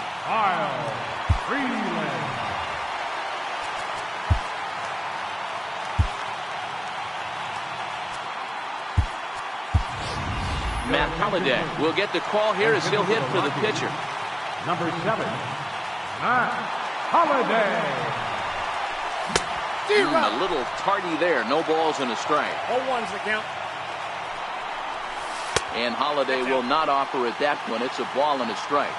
Matt Holliday will get the call here as he'll hit for the pitcher. Number 7, Matt Holliday. A little tardy there. No balls and a strike. 0-1's the count. And Holliday will not offer at that one. It's a ball and a strike.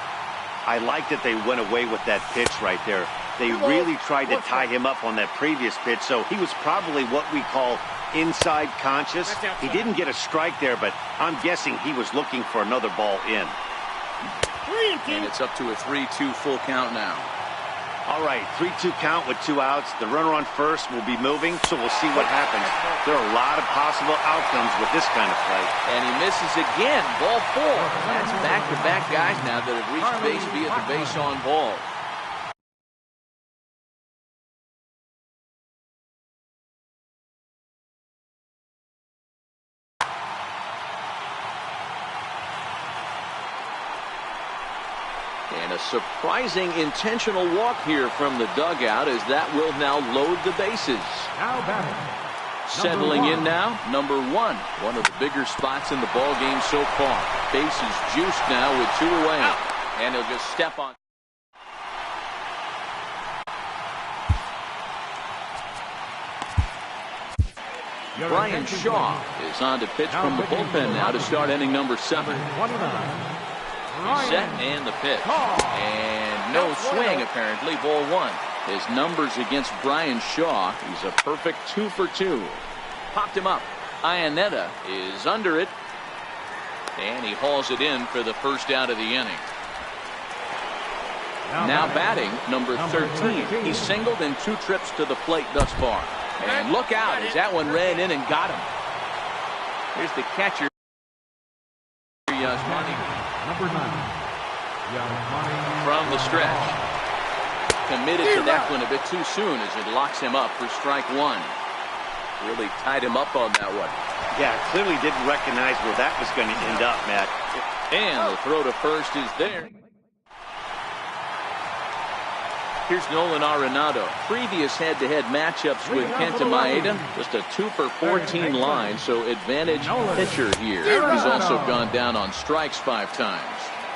I like that they went away with that pitch right there. They really tried to tie him up on that previous pitch, so he was probably what we call inside conscious. He didn't get a strike there, but I'm guessing he was looking for another ball in. And it's up to a 3-2 full count now. All right, 3-2 count with 2 outs. The runner on first will be moving, so we'll see what happens. There are a lot of possible outcomes with this kind of play. And he misses again. Ball 4. That's back-to-back guys now that have reached base via the base on ball. And a surprising intentional walk here from the dugout, as that will now load the bases. Now batting. Settling in now, number 1. One of the bigger spots in the ball game so far. Bases juiced now with 2 away. And he'll just step on. Brian Shaw is on to pitch from the bullpen now to start inning number 7. Set and the pitch. And no swing apparently. Ball 1. His numbers against Brian Shaw. He's a perfect 2 for 2. Popped him up. Iannetta is under it. And he hauls it in for the first out of the inning. Now batting, number 13. He's singled in 2 trips to the plate thus far. And look out as that one ran in and got him. Here's the catcher. Number 9. From the stretch. Committed to that one a bit too soon as it locks him up for strike 1. Really tied him up on that one. Yeah, clearly didn't recognize where that was going to end up, Matt. And the throw to first is there. Here's Nolan Arenado. Previous head-to-head matchups with Kenta Maeda, just a 2 for 14 line, so advantage pitcher here. He's also gone down on strikes 5 times.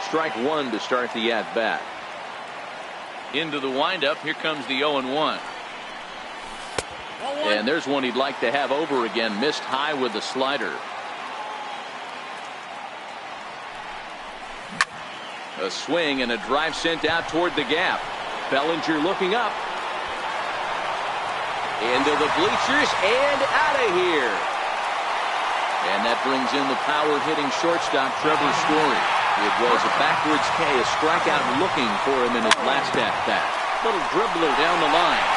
Strike 1 to start the at-bat. Into the windup, here comes the 0-1. And there's one he'd like to have over again. Missed high with the slider. A swing and a drive sent out toward the gap. Bellinger looking up. Into the bleachers and out of here. And that brings in the power-hitting shortstop, Trevor Story. It was a backwards K, a strikeout looking for him in his last at-bat. Little dribbler down the line.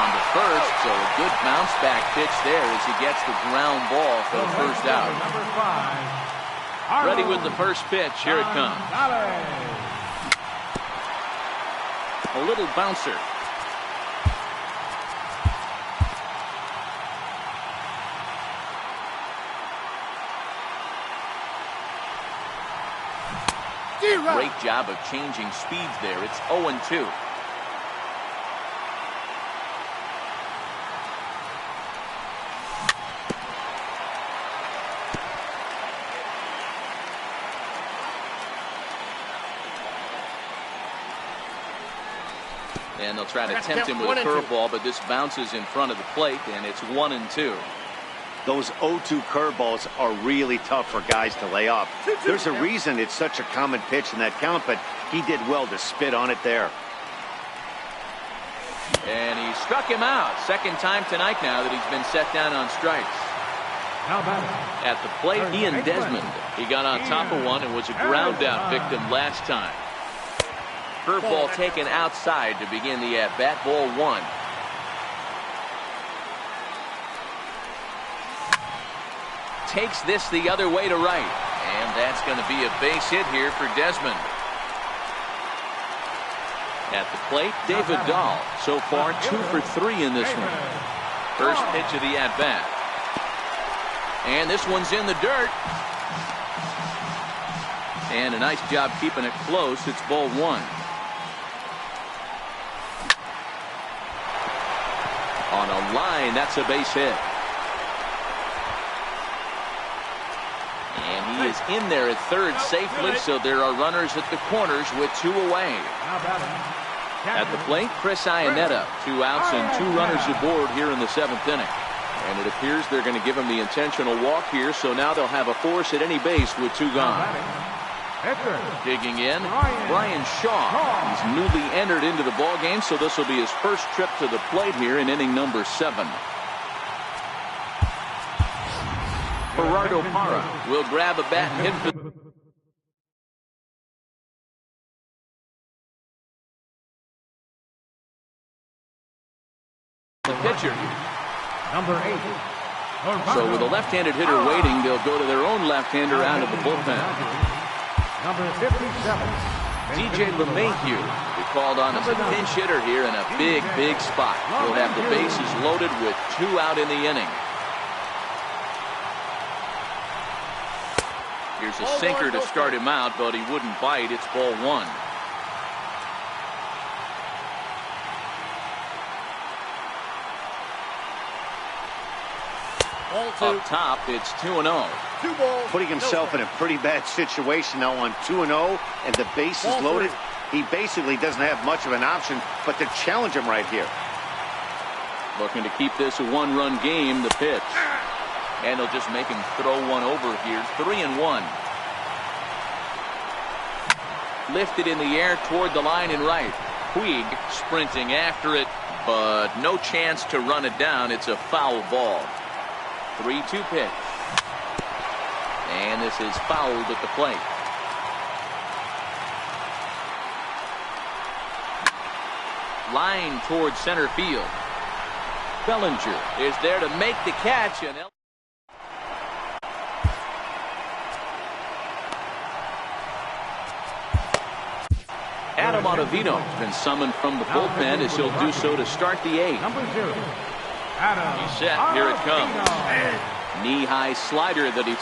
On the first, so a good bounce-back pitch there as he gets the ground ball for the first out. Number 5. Ready with the first pitch. Here it comes. A little bouncer. Great job of changing speeds there. It's 0-2. And they'll try to tempt him with a curveball, but this bounces in front of the plate, and it's 1-2. Those 0-2 curveballs are really tough for guys to lay off. There's a reason it's such a common pitch in that count, but he did well to spit on it there. And he struck him out. Second time tonight now that he's been set down on strikes. Now batting. At the plate, Ian Desmond. He got on top of one and was a ground out victim last time. Curveball taken outside to begin the at-bat. Ball one. Takes this the other way to right. And that's going to be a base hit here for Desmond. At the plate, David Dahl. So far, 2 for 3 in this one. First pitch of the at-bat. And this one's in the dirt. And a nice job keeping it close. It's ball one. On a line, that's a base hit. And he is in there at third safely, so there are runners at the corners with 2 away. Now batting. At the plate, Chris Iannetta. 2 outs and 2 runners aboard here in the 7th inning. And it appears they're going to give him the intentional walk here, so now they'll have a force at any base with 2 gone. Digging in, Brian Shaw. He's newly entered into the ball game, so this will be his first trip to the plate here in inning number 7. Gerardo Parra will grab a bat and hit for the pitcher. Number 8. So with a left-handed hitter waiting, they'll go to their own left-hander out of the bullpen. Number 57. DJ LeMahieu be called on as a pinch hitter here in a big, big spot. He'll have the bases loaded with 2 out in the inning. Here's a sinker to start him out, but he wouldn't bite. It's ball one. Up top, it's 2-0. 2 balls. Putting himself in a pretty bad situation now on 2-0, and the bases loaded. He basically doesn't have much of an option but to challenge him right here. Looking to keep this a 1-run game. The pitch. And they'll just make him throw one over here. 3-1. Lifted in the air toward the line and right. Puig sprinting after it, but no chance to run it down. It's a foul ball. 3-2 pitch. And this is fouled at the plate. Line towards center field. Bellinger is there to make the catch. And Adam Ottavino has been summoned from the bullpen as he'll do so to start the 8th. Number 0. Adam. He's set. Here it comes. Knee-high slider that he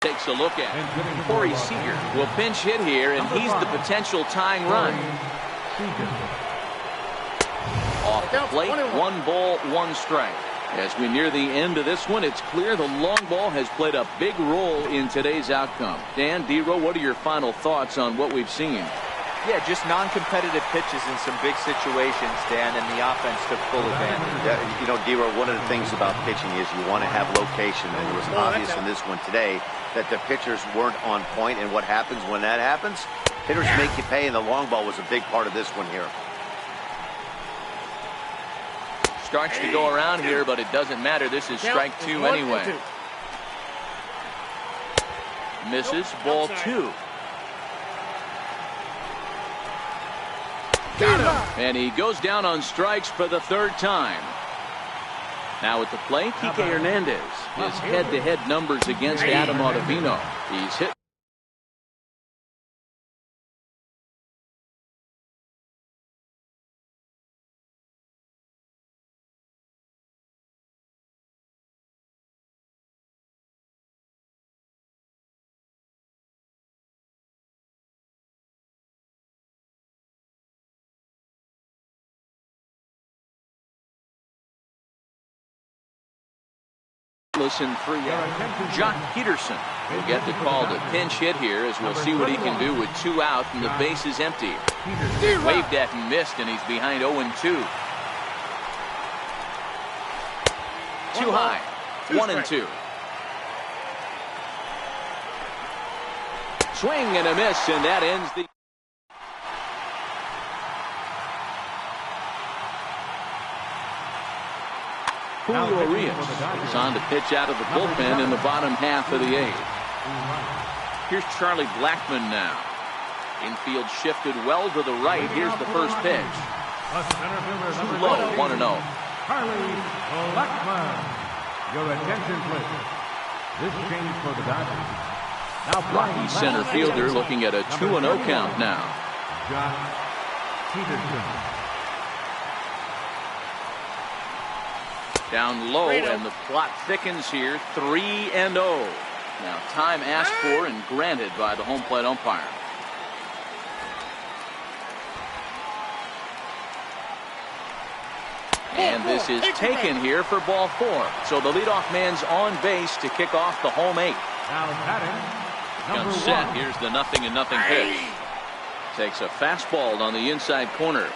takes a look at. Corey Seager will pinch hit here, and he's the potential tying run. Off the plate, 1 ball, 1 strike. As we near the end of this one, it's clear the long ball has played a big role in today's outcome. Dan, D-Row, what are your final thoughts on what we've seen? Yeah, just non-competitive pitches in some big situations, Dan, and the offense took full advantage. Yeah, you know, D-Row, one of the things about pitching is you want to have location, and it was obvious in this one today that the pitchers weren't on point, and what happens when that happens? Hitters make you pay, and the long ball was a big part of this one here. Starts to go around here, but it doesn't matter. This is strike 2 anyway. Misses, ball 2. And he goes down on strikes for the 3rd time. Now at the plate, Kike Hernandez. His head-to-head numbers against Adam Ottavino. He's hit. scoreless in 3 innings. Jock Peterson will get the call to pinch hit here, as we'll see what he can do with 2 out and the base is empty. Waved at and missed, and he's behind 0-2. Too high. 1-2. Swing and a miss, and that ends the... Julio Urias is on to pitch out of the bullpen in the bottom half of the 8th. Here's Charlie Blackmon now. Infield shifted well to the right. Here's the first pitch. Too low, 1-0. Charlie Blackmon. Your attention, please. This change for the Dodgers. Now Rocky center fielder looking at a 2-0 count now. Jock Peterson. Down low, and the plot thickens here. 3-0. Now time asked for and granted by the home plate umpire. And this is taken here for ball 4. So the leadoff man's on base to kick off the home 8. Now batting, number Set. 1. Here's the 0-0 pitch. Takes a fastball on the inside corner.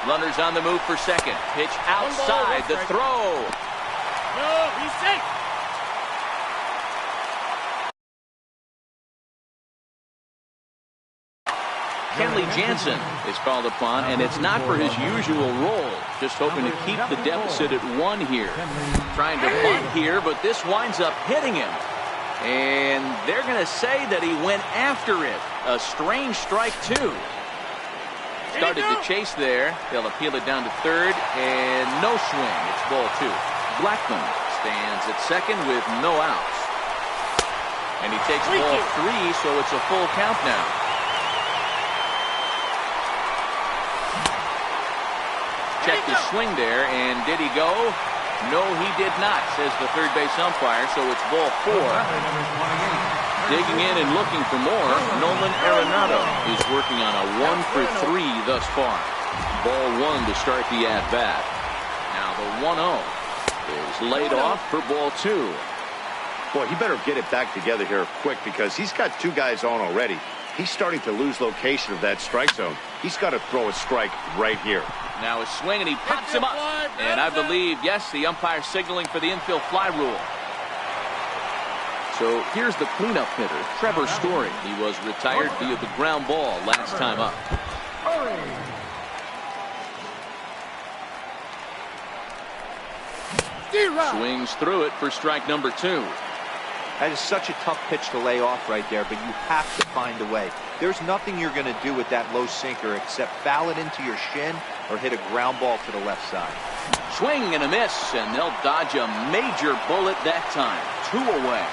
Runners on the move for second. Pitch outside. The throw. No, he's safe. Kenley Jansen is called upon, and it's not for his usual role. Just hoping to keep the deficit at 1 here. Trying to bunt here, but this winds up hitting him. And they're going to say that he went after it. A strange strike, too. Started to chase there. They'll appeal it down to third, and no swing. It's ball 2. Blackmon stands at second with no outs. And he takes ball 3, so it's a full count now. Checked his swing there, and did he go? No, he did not, says the third base umpire, so it's ball 4. Digging in and looking for more, Nolan Arenado is working on a 1-for-3 thus far. Ball 1 to start the at-bat. Now the 1-0 is laid off for ball 2. Boy, he better get it back together here quick, because he's got 2 guys on already. He's starting to lose location of that strike zone. He's got to throw a strike right here. Now a swing, and he pops him up. And I believe, yes, the umpire signaling for the infield fly rule. So here's the cleanup hitter, Trevor Story. He was retired via the ground ball last time up. Swings through it for strike number 2. That is such a tough pitch to lay off right there, but you have to find a way. There's nothing you're going to do with that low sinker except foul it into your shin or hit a ground ball to the left side. Swing and a miss, and they'll dodge a major bullet that time. 2 away.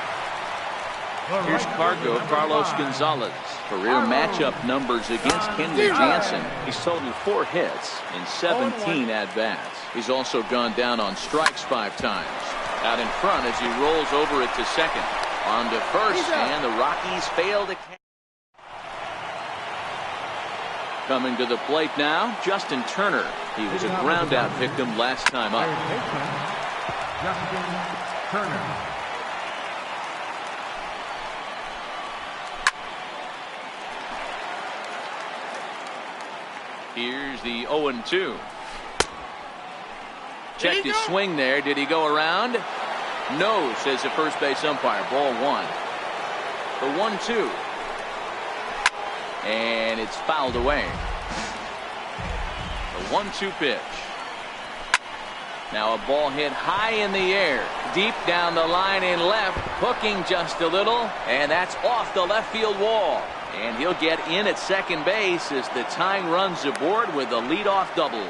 Here's Carlos Gonzalez. Career matchup numbers against Kenley Jansen. He's totaled 4 hits in 17 at-bats. He's also gone down on strikes 5 times. Out in front as he rolls over it to second. On to first, and the Rockies fail to catch. Coming to the plate now, Justin Turner. He was a ground out victim last time up. Justin Turner. Here's the 0-2. Checked his swing there. Did he go around? No, says the first base umpire. Ball 1. The 1-2. And it's fouled away. The 1-2 pitch. Now a ball hit high in the air. Deep down the line in left. Hooking just a little. And that's off the left field wall. And he'll get in at second base as the tying run's aboard with a leadoff double.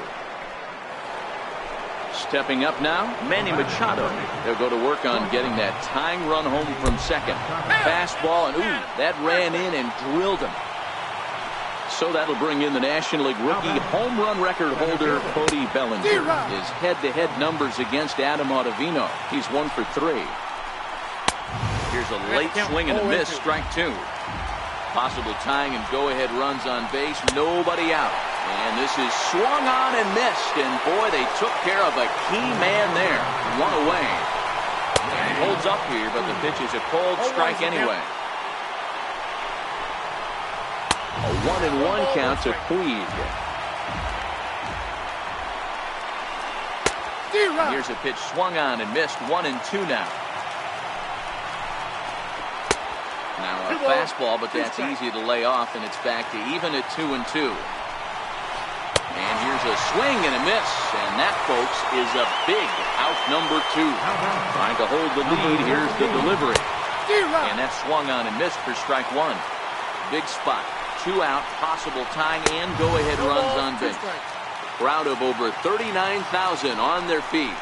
Stepping up now, Manny Machado. They'll go to work on getting that tying run home from second. Fastball, and ooh, that ran in and drilled him. So that'll bring in the National League rookie home run record holder, Cody Bellinger. His head-to-head numbers against Adam Ottavino. He's 1 for 3. Here's a late swing and a miss, strike 2. Possible tying and go-ahead runs on base, nobody out. And this is swung on and missed, and boy, they took care of a key man there. 1 away. And he holds up here, but the pitch is a cold strike anyway. A 1-1 count to Puig. Here's a pitch swung on and missed. 1-2 now. Now a fastball, but that's easy to lay off, and it's back to even at 2-2. And here's a swing and a miss, and that, folks, is a big out number 2. Trying to hold the lead. Here's the delivery. And that swung on and missed for strike 1. Big spot. 2 out, possible tying and go-ahead runs on base. Crowd of over 39,000 on their feet.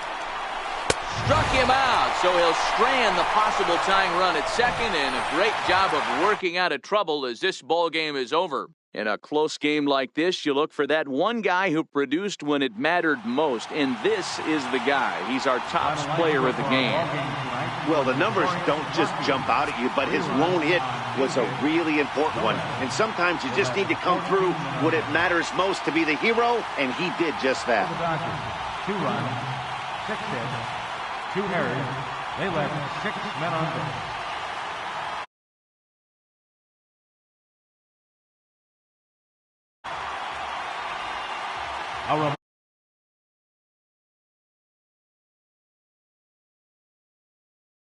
Struck him out, so he'll strand the possible tying run at second, and a great job of working out of trouble as this ball game is over. In a close game like this, you look for that one guy who produced when it mattered most, and this is the guy. He's our top player of the game. Well, the numbers don't just jump out at you, but his lone hit was a really important one. And sometimes you just need to come through when it matters most to be the hero, and he did just that. 2 runs, 6 hits, 2 errors. They left 6 men on base. A